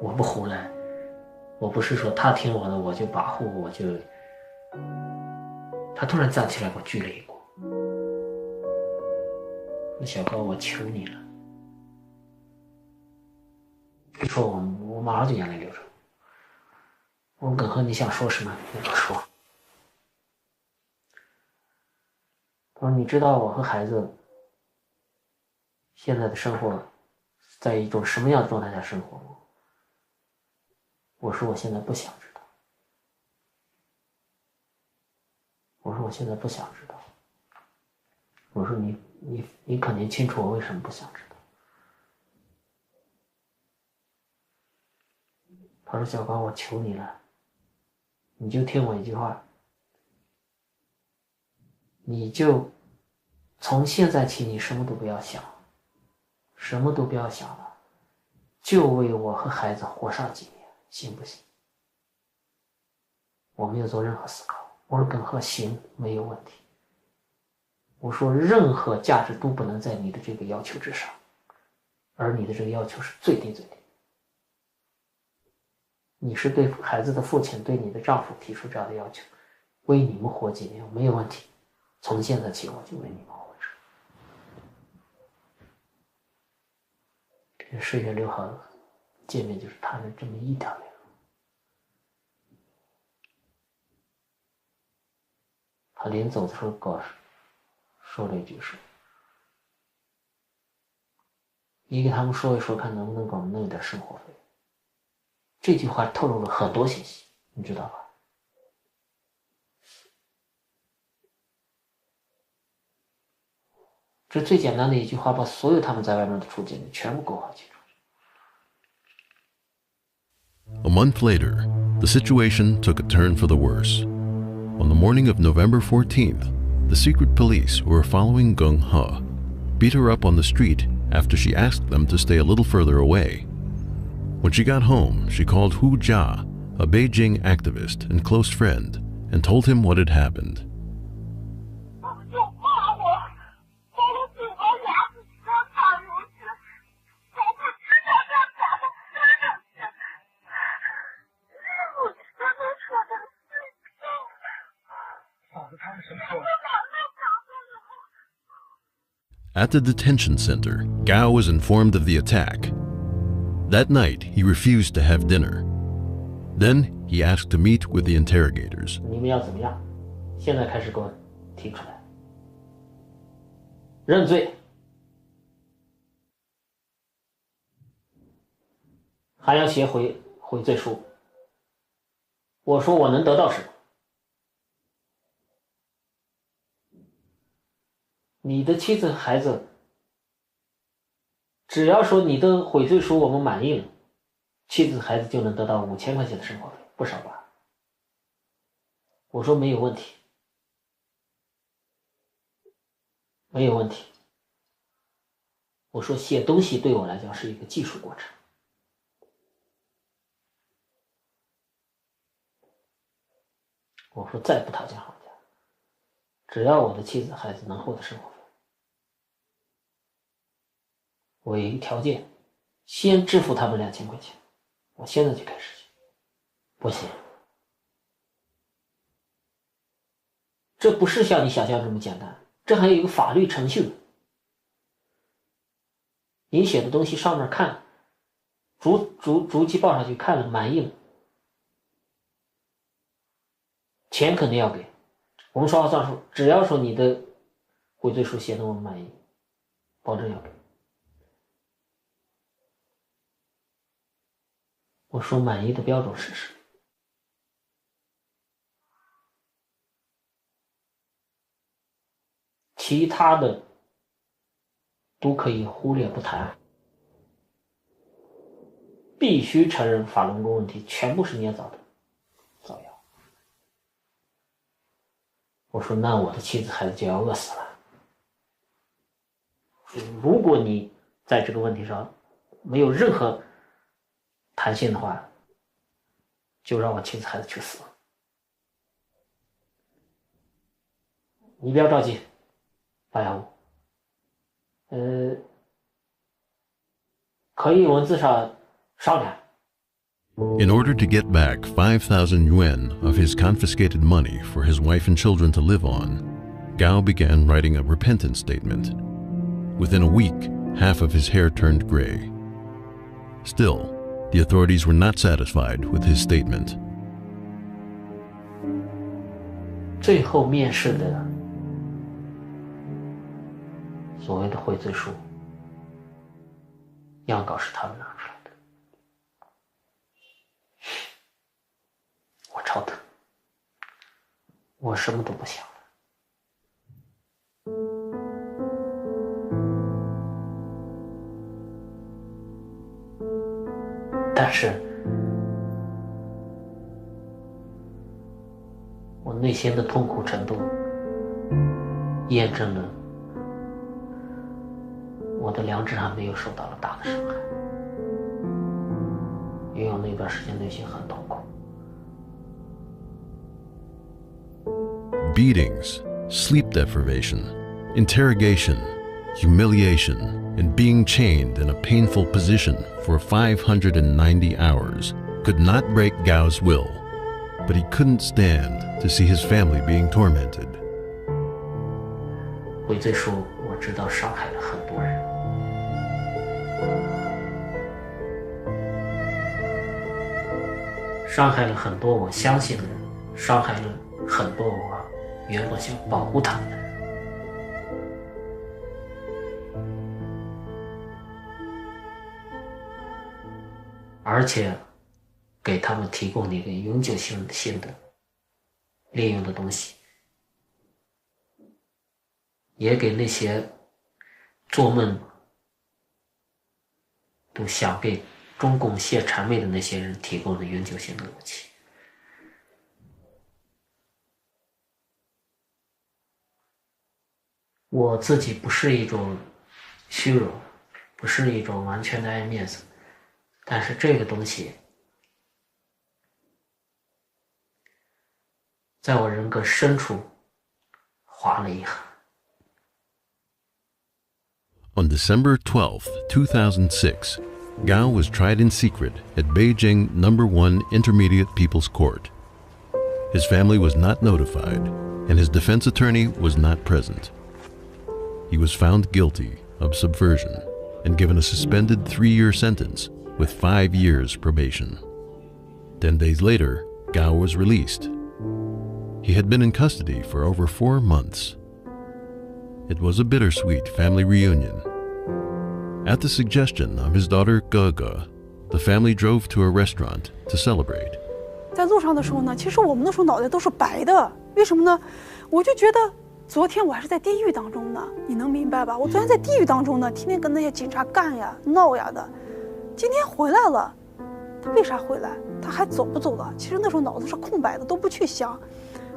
我不胡来，我不是说她听我的我就跋扈，我就。她突然站起来给我鞠了一躬，那小高，我求你了。一说我马上就眼泪流出来。我问耿和你想说什么？你说。他说：“你知道我和孩子现在的生活在一种什么样的状态下生活吗？”我说：“我现在不想知道。”我说：“我现在不想知道。”我说你肯定清楚我为什么不想知道。他说小高，我求你了，你就听我一句话，你就从现在起你什么都不要想，什么都不要想了，就为我和孩子活上几年，行不行？我没有做任何思考，我说耿和行，没有问题。我说任何价值都不能在你的这个要求之上，而你的这个要求是最低最低。你是对孩子的父亲，对你的丈夫提出这样的要求，为你们活几年没有问题，从现在起我就为你们活着。10月6号见面就是谈了这么一条内容。他临走的时候跟我说了一句说，你给他们说一说，看能不能给我们弄点生活费。这句话透露了很多信息，你知道吧？这最简单的一句话，把所有他们在外面的处境全部勾画清楚。A month later, the situation took a turn for the worse. On the morning of November 14th, the secret police who were following Geng He beat her up on the street after she asked them to stay a little further away. When she got home, she called Hu Jia, a Beijing activist and close friend, and told him what had happened. At the detention center, Gao was informed of the attack. That night, he refused to have dinner. Then, he asked to meet with the interrogators. 你们要怎么样？现在开始给我提出来。认罪，还要写悔罪书。我说我能得到什么？你的妻子孩子，只要说你的悔罪书我们满意了，妻子孩子就能得到5000块钱的生活费，不少吧？我说没有问题，没有问题。我说写东西对我来讲是一个技术过程。我说再不讨价还价，只要我的妻子孩子能获得生活费，我有一个条件，先支付他们2000块钱，我现在就开始写。不行，这不是像你想象这么简单，这还有一个法律程序。你写的东西上面看，逐级报上去看了满意了，钱肯定要给。我们说话算数，只要说你的悔罪书写的我们满意，保证要给。我说满意的标准是什么？其他的都可以忽略不谈，必须承认法轮功问题全部是捏造的造谣。我说那我的妻子孩子就要饿死了。如果你在这个问题上没有任何弹性的话，就让我妻子孩子去死。你不要着急发押我，可以文字上商量。In order to get back 5,000 yuan of his confiscated money for his wife and children to live on, Gao began writing a repentance statement. Within a week, half of his hair turned gray. Still, the authorities were not satisfied with his statement. 最后面试的所谓的悔罪书，样稿是他们拿出来的，我超疼，我什么都不想了。是我内心的痛苦程度验证了我的良知还没有受到了大的伤害，因为我那段时间内心很痛苦。Beatings, sleep deprivation, interrogation, humiliation, and being chained in a painful position for 590 hours could not break Gao's will, but he couldn't stand to see his family being tormented. 悔罪书我知道伤害了很多人，伤害了很多我相信的人，伤害了很多我原本想保护他们的人。而且给他们提供了一个永久性的利用的东西，也给那些做梦都想给中共卸谄媚的那些人提供了永久性的武器。我自己不是一种虚荣，不是一种完全的爱面子，但是这个东西在我人格深处划了一痕。On December 12th, 2006, Gao was tried in secret at Beijing No. 1 Intermediate People's Court. His family was not notified, and his defense attorney was not present. He was found guilty of subversion and given a suspended 3-year sentence with 5 years probation. 10 days later, Gao was released. He had been in custody for over 4 months. It was a bittersweet family reunion. At the suggestion of his daughter Gaga, the family drove to a restaurant to celebrate. 在路上的时候呢，其实我们那时候脑袋都是白的，为什么呢？我就觉得昨天我还是在地狱当中呢，你能明白吧？我昨天在地狱当中呢，天天跟那些警察干呀、闹呀的。今天回来了，他为啥回来？他还走不走了？其实那时候脑子是空白的，都不去想。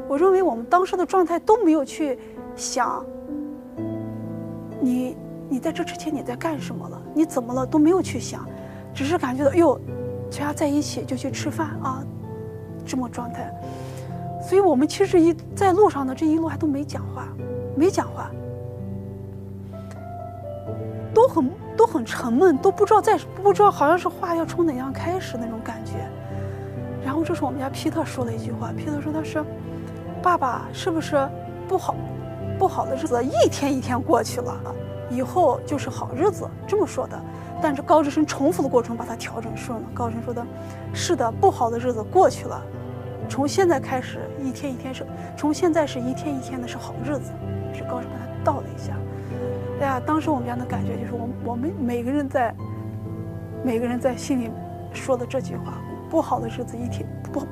我认为我们当时的状态都没有去想，你在这之前你在干什么了？你怎么了？都没有去想，只是感觉到，哎呦，全家在一起就去吃饭啊，这么状态。所以我们其实在路上的这一路还都没讲话，都很沉闷，都不知道好像是话要从哪样开始那种感觉。然后这时候我们家皮特说了一句话，皮特说他是，爸爸是不是不好的日子一天一天过去了，以后就是好日子，这么说的。但是高智深重复的过程把它调整顺了。高智深说的是的，不好的日子过去了，从现在开始一天一天从现在是一天一天的是好日子，是高智深把它倒了一下。哎呀，当时我们家的感觉就是我们每个人在心里说的这句话，不好的日子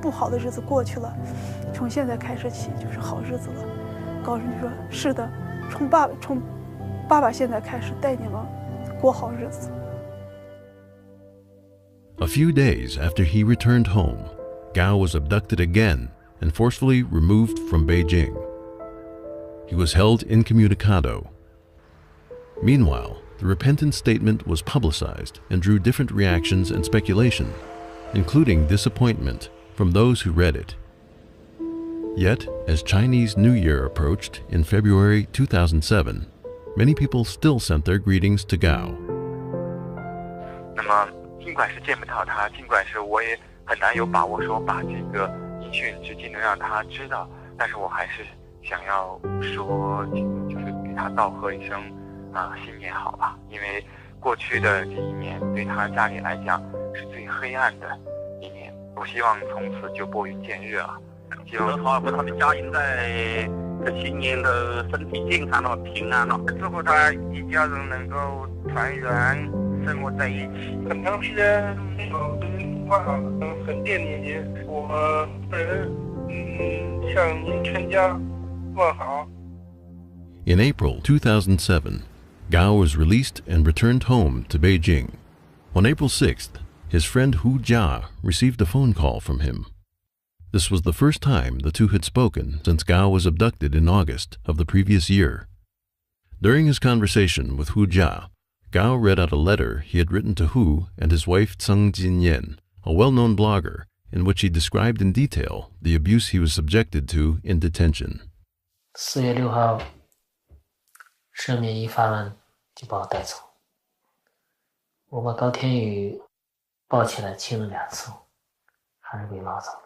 不好的日子过去了，从现在开始起就是好日子了。高智深就说是的，从爸爸现在开始带你们过好日子。A few days after he returned home, Gao was abducted again and forcefully removed from Beijing. He was held incommunicado. Meanwhile, the repentant statement was publicized and drew different reactions and speculation, including disappointment from those who read it. Yet, as Chinese New Year approached in February 2007, many people still sent their greetings to Gao. 那么尽管是见不到他，尽管是我也很难有把握说把这个音讯直接能让他知道，但是我还是想要说，就是给他道贺一声新年好吧，因为过去的这一年对他家里来讲是最黑暗的一年。我希望从此就拨云见日了。希望他和他的家人在这新年的身体健康了、平安了，之后他一家人能够团圆生活在一起。很长时间没有跟您通话了，很惦念您。我本人向您全家问好。In April 2007, Gao was released and returned home to Beijing. On April 6th, his friend Hu Jia received a phone call from him. This was the first time the two had spoken since Gao was abducted in August of the previous year. During his conversation with Hu Jia, Gao read out a letter he had written to Hu and his wife Tseng Jinyan, a well-known blogger, in which he described in detail the abuse he was subjected to in detention. 4月6号，赦免一发完就把我带走。我把高天宇抱起来亲了2次，还是被拉走了。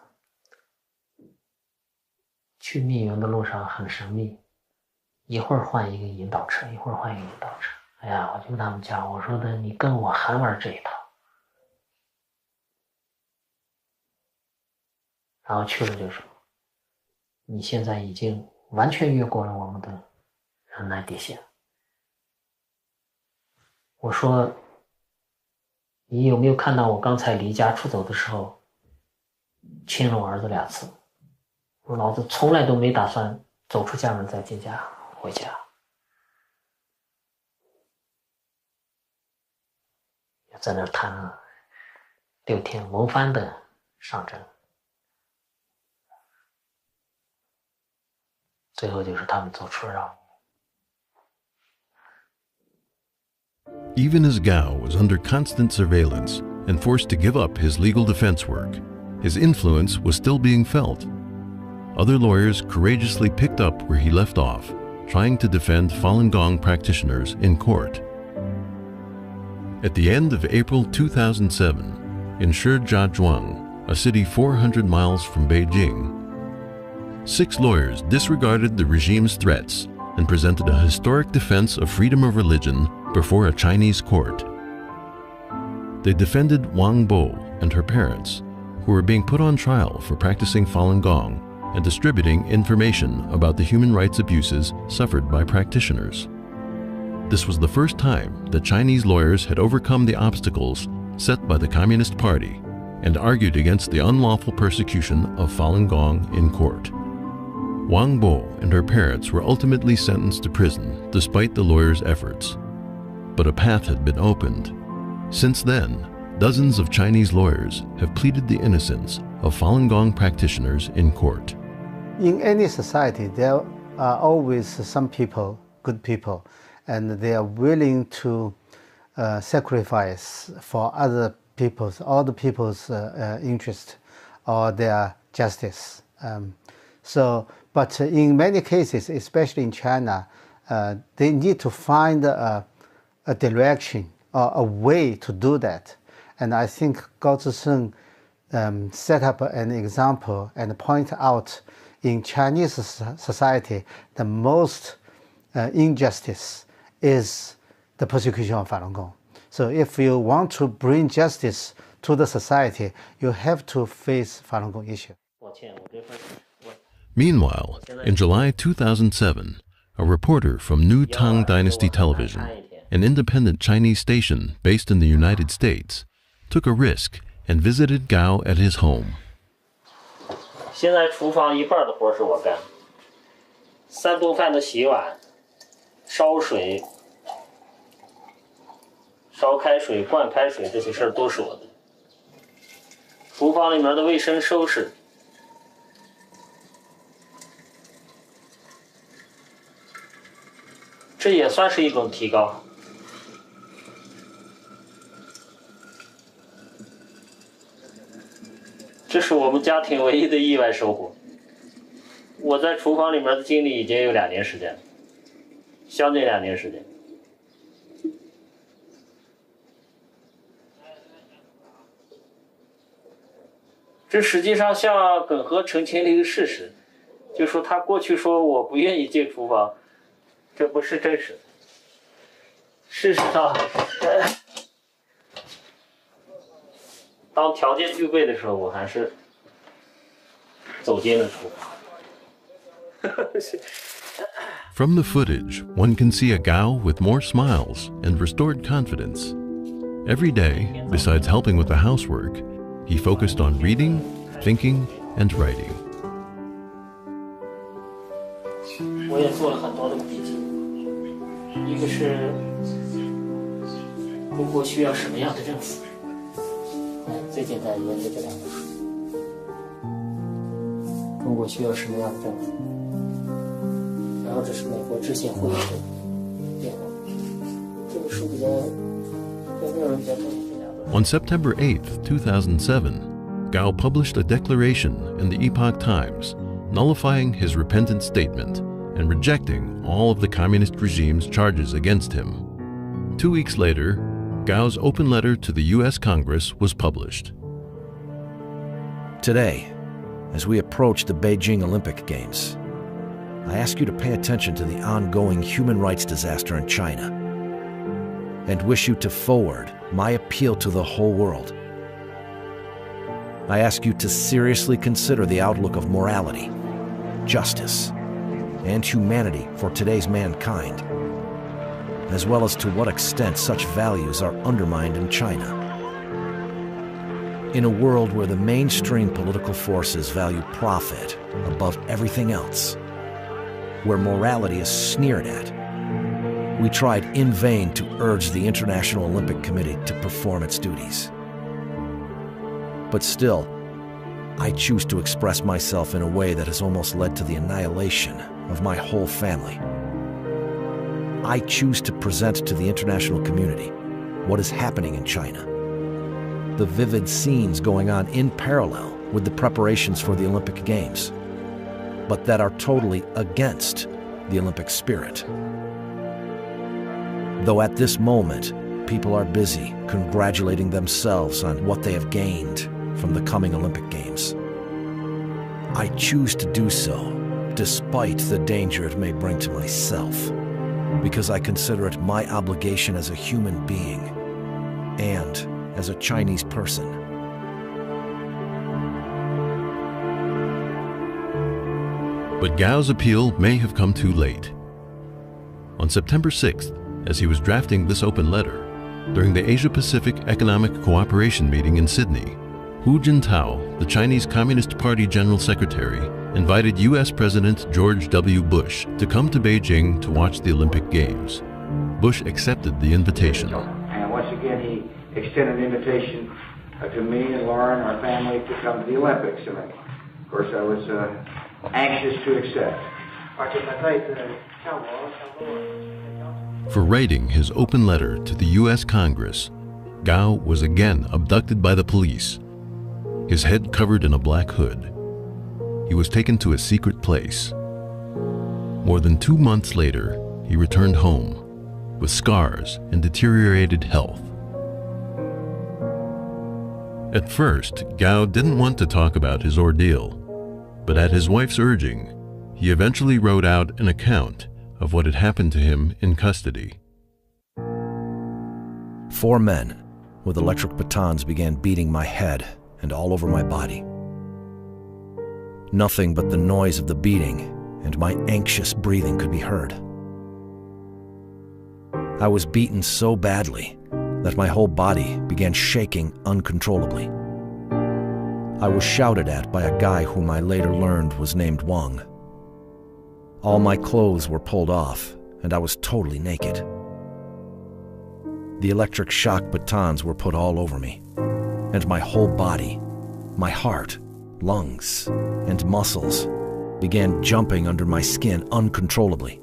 去密云的路上很神秘，一会儿换一个引导车，一会儿换一个引导车。哎呀，我就跟他们讲，我说的你跟我还玩这一套。然后去了就说，你现在已经完全越过了我们的忍耐底线。我说，你有没有看到我刚才离家出走的时候，亲了我儿子2次？我老子从来都没打算走出家门再进家回家。在那儿谈了6天轮番的上阵，最后就是他们做出了让步。 Even as Gao was under constant surveillance and forced to give up his legal defense work, his influence was still being felt. Other lawyers courageously picked up where he left off, trying to defend Falun Gong practitioners in court. At the end of April 2007, in Shijiazhuang, a city 400 miles from Beijing, 6 lawyers disregarded the regime's threats and presented a historic defense of freedom of religion before a Chinese court. They defended Wang Bo and her parents, who were being put on trial for practicing Falun Gong and distributing information about the human rights abuses suffered by practitioners. This was the first time that Chinese lawyers had overcome the obstacles set by the Communist Party and argued against the unlawful persecution of Falun Gong in court. Wang Bo and her parents were ultimately sentenced to prison despite the lawyers' efforts. But a path had been opened. Since then, dozens of Chinese lawyers have pleaded the innocence of Falun Gong practitioners in court. In any society, there are always some people, good people, and they are willing to sacrifice for other people's, all the people's interest or their justice. But in many cases, especially in China, they need to find a direction or a way to do that. And I think Gao Zisheng set up an example and point out in Chinese society, the most injustice is the persecution of Falun Gong. So if you want to bring justice to the society, you have to face Falun Gong issue. Meanwhile, in July 2007, a reporter from New Tang Dynasty Television, an independent Chinese station based in the United States, took a risk and visited Gao at his home. 现在厨房一半的活是我干，3顿饭的洗碗、烧水、烧开水、灌开水这些事儿都是我的。厨房里面的卫生收拾，这也算是一种提高。这是我们家庭唯一的意外收获。我在厨房里面的经历已经有2年时间了，将近2年时间。这实际上向耿和澄清了一个事实，就说他过去说我不愿意进厨房，这不是真实的。事实上，当条件具备的时候，我还是走进了厨房。From the footage, one can see a Gao with more smiles and restored confidence. Every day, besides helping with the housework, he focused on reading, thinking, and writing. 我也做了很多的笔记，一个是中国需要什么样的政府，最简单原则这两本书。中国需要什么样的政府？然后这是美国制宪会议的变化。这个书比较内容比较重。 On September 8th, 2007, Gao published a declaration in the Epoch Times nullifying his repentant statement and rejecting all of the communist regime's charges against him. 2 weeks later, Gao's open letter to the U.S. Congress was published. Today, as we approach the Beijing Olympic Games, I ask you to pay attention to the ongoing human rights disaster in China and wish you to forward my appeal to the whole world. I ask you to seriously consider the outlook of morality, justice, and humanity for today's mankind, as well as to what extent such values are undermined in China. In a world where the mainstream political forces value profit above everything else, where morality is sneered at, we tried in vain to urge the International Olympic Committee to perform its duties. But still, I choose to express myself in a way that has almost led to the annihilation of my whole family. I choose to present to the international community what is happening in China, the vivid scenes going on in parallel with the preparations for the Olympic Games, but that are totally against the Olympic spirit. Though at this moment, people are busy congratulating themselves on what they have gained from the coming Olympic Games, I choose to do so despite the danger it may bring to myself, because I consider it my obligation as a human being and as a Chinese person. But Gao's appeal may have come too late. On September 6th, as he was drafting this open letter, during the Asia-Pacific Economic Cooperation meeting in Sydney, Hu Jintao, the Chinese Communist Party General Secretary, invited U.S. President George W. Bush to come to Beijing to watch the Olympic Games. Bush accepted the invitation. And once again, he extended an invitation to me and Lauren, our family, to come to the Olympics. And of course, I was anxious to accept. For writing his open letter to the U.S. Congress, Gao was again abducted by the police, his head covered in a black hood. He was taken to a secret place. More than 2 months later, he returned home with scars and deteriorated health. At first, Gao didn't want to talk about his ordeal, but at his wife's urging, he eventually wrote out an account of what had happened to him in custody. 4 men with electric batons began beating my head and all over my body. Nothing but the noise of the beating and my anxious breathing could be heard. I was beaten so badly that my whole body began shaking uncontrollably. I was shouted at by a guy whom I later learned was named Wang. All my clothes were pulled off, and I was totally naked. The electric shock batons were put all over me, and my whole body, my heart, lungs, and muscles began jumping under my skin uncontrollably.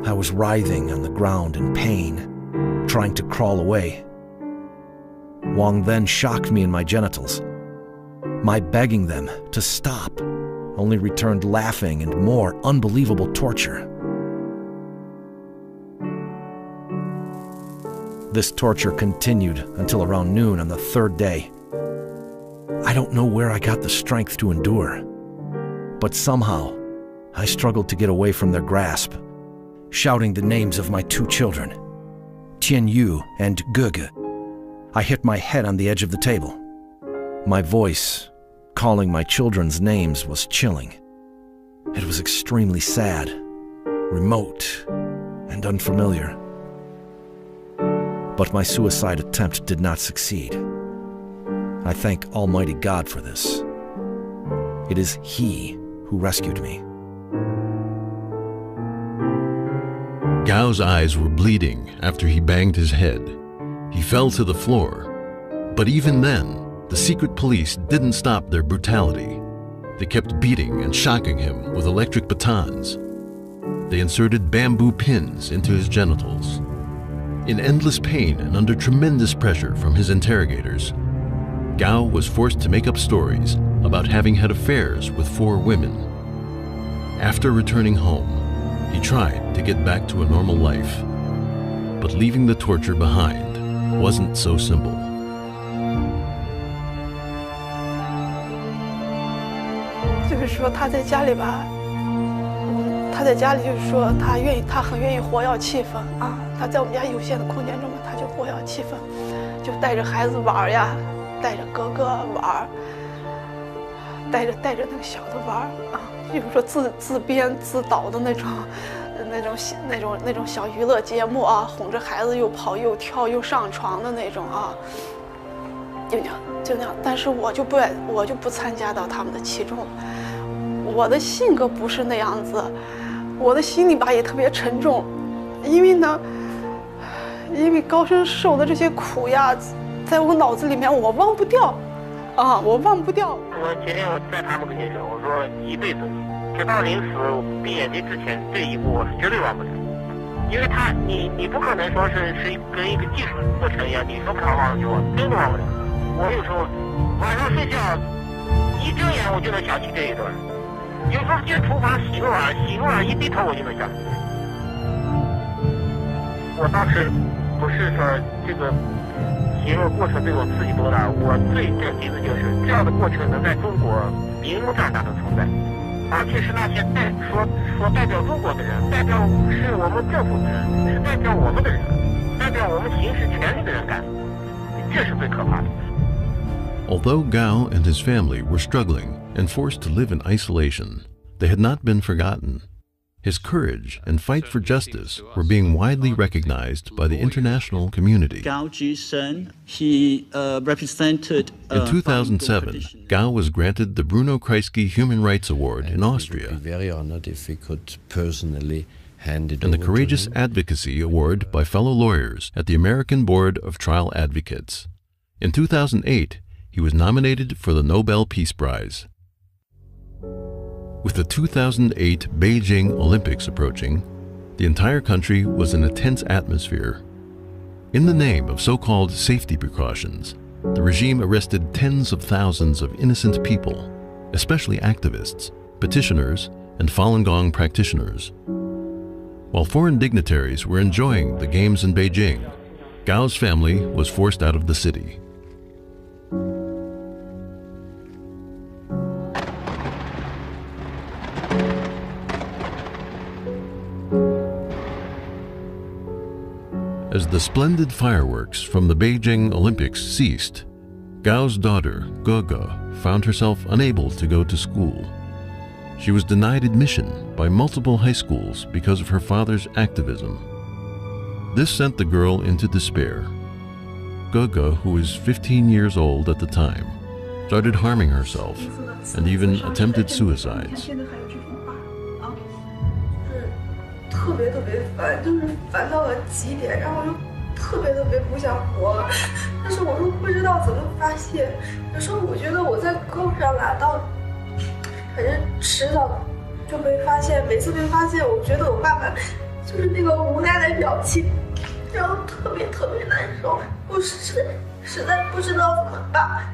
I was writhing on the ground in pain, trying to crawl away. Wang then shocked me in my genitals. My begging them to stop only returned laughing and more unbelievable torture. This torture continued until around noon on the 3rd day. I don't know where I got the strength to endure, but somehow I struggled to get away from their grasp, shouting the names of my 2 children, Tian Yu and Gege. I hit my head on the edge of the table. My voice, calling my children's names, was chilling. It was extremely sad, remote, and unfamiliar. But my suicide attempt did not succeed. I thank Almighty God for this. It is He who rescued me. Gao's eyes were bleeding after he banged his head. He fell to the floor, But even then, the secret police didn't stop their brutality. They kept beating and shocking him with electric batons. They inserted bamboo pins into his genitals. In endless pain and under tremendous pressure from his interrogators, Gao was forced to make up stories about having had affairs with 4 women. After returning home, he tried to get back to a normal life, but leaving the torture behind wasn't so simple. 就是说他在家里吧，他在家里就是说他很愿意活跃气氛啊。他在我们家有限的空间中嘛，他就活跃气氛，就带着孩子玩呀，带着哥哥玩，带着那个小的玩啊，比如说自编自导的那种小娱乐节目啊，哄着孩子又跑又跳又上床的那种啊，就那样。但是我就不参加到他们的其中。我的性格不是那样子，我的心里吧也特别沉重，因为高升受的这些苦呀，在我脑子里面我忘不掉，啊，我忘不掉。我前天我在他们跟前说，我说一辈子直到临死闭眼睛之前，这一步我是绝对忘不了，因为你不可能说是跟一个技术过程一样，你说不忘忘就忘，真的忘不了。我有时候晚上睡觉一睁眼我就能想起这一段。有时候进厨房洗个碗一低头我就能想起。我当时不是说这个邪恶过程对我刺激多大，我最震惊的就是这样的过程能在中国明目张胆的存在，而且是那些代表中国的人，代表是我们政府的人，是代表我们的人，代表我们行使权利的人干，这是最可怕的。Although Gao and his family were struggling and forced to live in isolation, they had not been forgotten. His courage and fight for justice were being widely recognized by the international community. Gao Zhishen, he represented... In 2007, Gao was granted the Bruno Kreisky Human Rights Award in Austria, We would be very honored if we could personally hand it and the over Courageous to him. Advocacy Award by fellow lawyers at the American Board of Trial Advocates. In 2008, he was nominated for the Nobel Peace Prize. With the 2008 Beijing Olympics approaching, the entire country was in a tense atmosphere. In the name of so-called safety precautions, the regime arrested tens of thousands of innocent people, especially activists, petitioners, and Falun Gong practitioners. While foreign dignitaries were enjoying the games in Beijing, Gao's family was forced out of the city. As the splendid fireworks from the Beijing Olympics ceased, Gao's daughter, Gogo, found herself unable to go to school. She was denied admission by multiple high schools because of her father's activism. This sent the girl into despair. Gogo, who was 15 years old at the time, started harming herself and even attempted suicides. 特别烦，就是烦到了极点，然后就特别不想活，但是我又不知道怎么发泄。有时候我觉得我在胳膊上拿刀，反正迟早就被发现。每次被发现，我觉得我爸爸就是那个无奈的表情，然后特别难受，我实在不知道怎么办，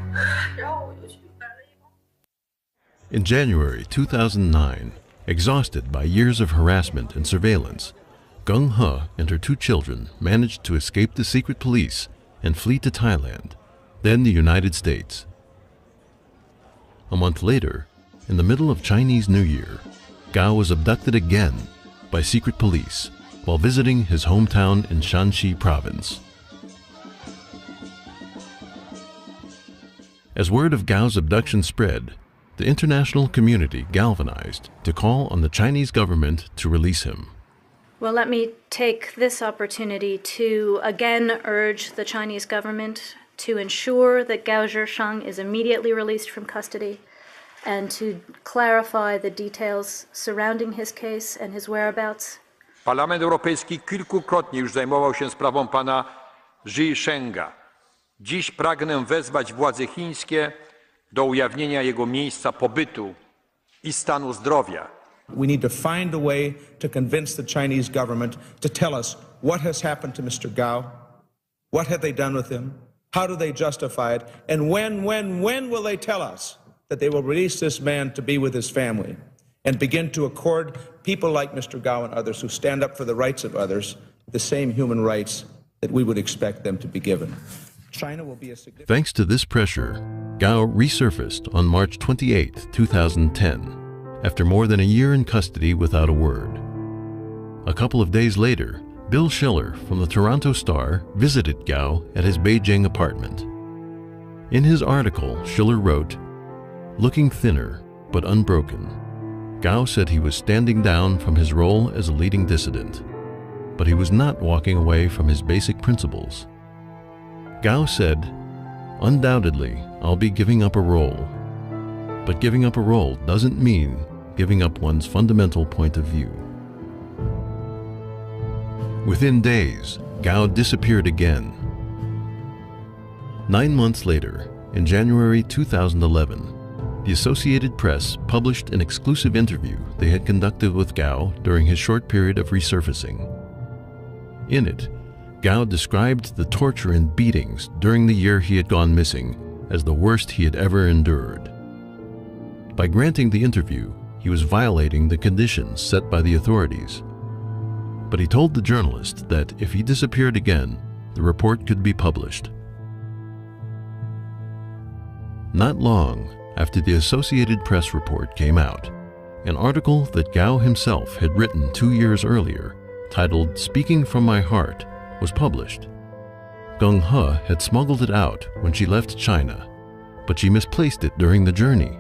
然后我就去买了一包。In January 2009, exhausted by years of harassment and surveillance, Gung He and her 2 children managed to escape the secret police and flee to Thailand, then the United States. A month later, in the middle of Chinese New Year, Gao was abducted again by secret police while visiting his hometown in Shanxi province. As word of Gao's abduction spread, the international community galvanized to call on the Chinese government to release him. Well, let me take this opportunity to again urge the Chinese government to ensure that Gao Zhisheng is immediately released from custody and to clarify the details surrounding his case and his whereabouts. Parlament Europejski kilkukrotnie już zajmował się sprawą pana Zhishenga. Dziś pragnę wezwać władze chińskie do ujawnienia jego miejsca pobytu i stanu zdrowia. We need to find a way to convince the Chinese government to tell us what has happened to Mr. Gao, what have they done with him, how do they justify it, and when will they tell us that they will release this man to be with his family and begin to accord people like Mr. Gao and others who stand up for the rights of others the same human rights that we would expect them to be given. China will be a significant... Thanks to this pressure, Gao resurfaced on March 28, 2010, after more than a year in custody without a word. A couple of days later, Bill Schiller from the Toronto Star visited Gao at his Beijing apartment. In his article, Schiller wrote, "Looking thinner, but unbroken, Gao said he was standing down from his role as a leading dissident, but he was not walking away from his basic principles. Gao said, 'Undoubtedly, I'll be giving up a role. But giving up a role doesn't mean giving up one's fundamental point of view.'" Within days, Gao disappeared again. 9 months later, in January 2011, the Associated Press published an exclusive interview they had conducted with Gao during his short period of resurfacing. In it, Gao described the torture and beatings during the year he had gone missing as the worst he had ever endured. By granting the interview, he was violating the conditions set by the authorities. But he told the journalist that if he disappeared again, the report could be published. Not long after the Associated Press report came out, an article that Gao himself had written 2 years earlier, titled "Speaking from My Heart," was published. Geng He had smuggled it out when she left China, but she misplaced it during the journey.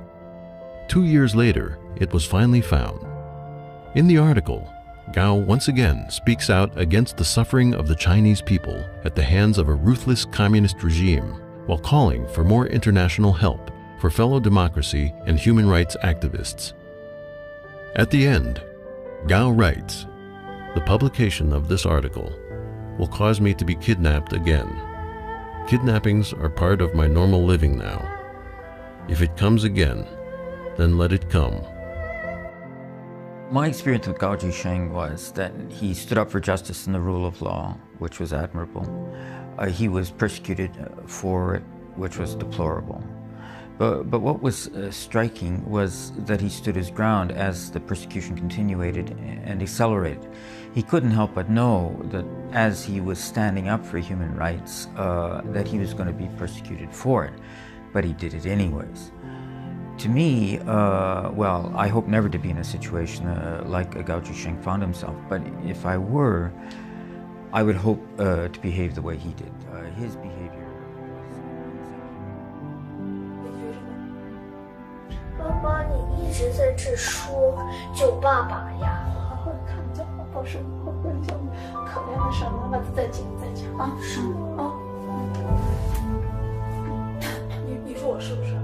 2 years later, it was finally found. In the article, Gao once again speaks out against the suffering of the Chinese people at the hands of a ruthless communist regime, while calling for more international help for fellow democracy and human rights activists. At the end, Gao writes, "The publication of this article will cause me to be kidnapped again. Kidnappings are part of my normal living now. If it comes again, then let it come." My experience with Gao Zhisheng was that he stood up for justice and the rule of law, which was admirable. He was persecuted for it, which was deplorable. But what was striking was that he stood his ground as the persecution continued and accelerated. He couldn't help but know that as he was standing up for human rights, that he was going to be persecuted for it, but he did it anyways. To me, well, I hope never to be in a situation like Gao Zhisheng found himself, but if I were, I would hope to behave the way he did. His behavior. 爸爸，你一直在这说救爸爸呀！好好看见宝宝生活，分享可怜的傻妈妈，再讲啊！是啊，你说我是不是？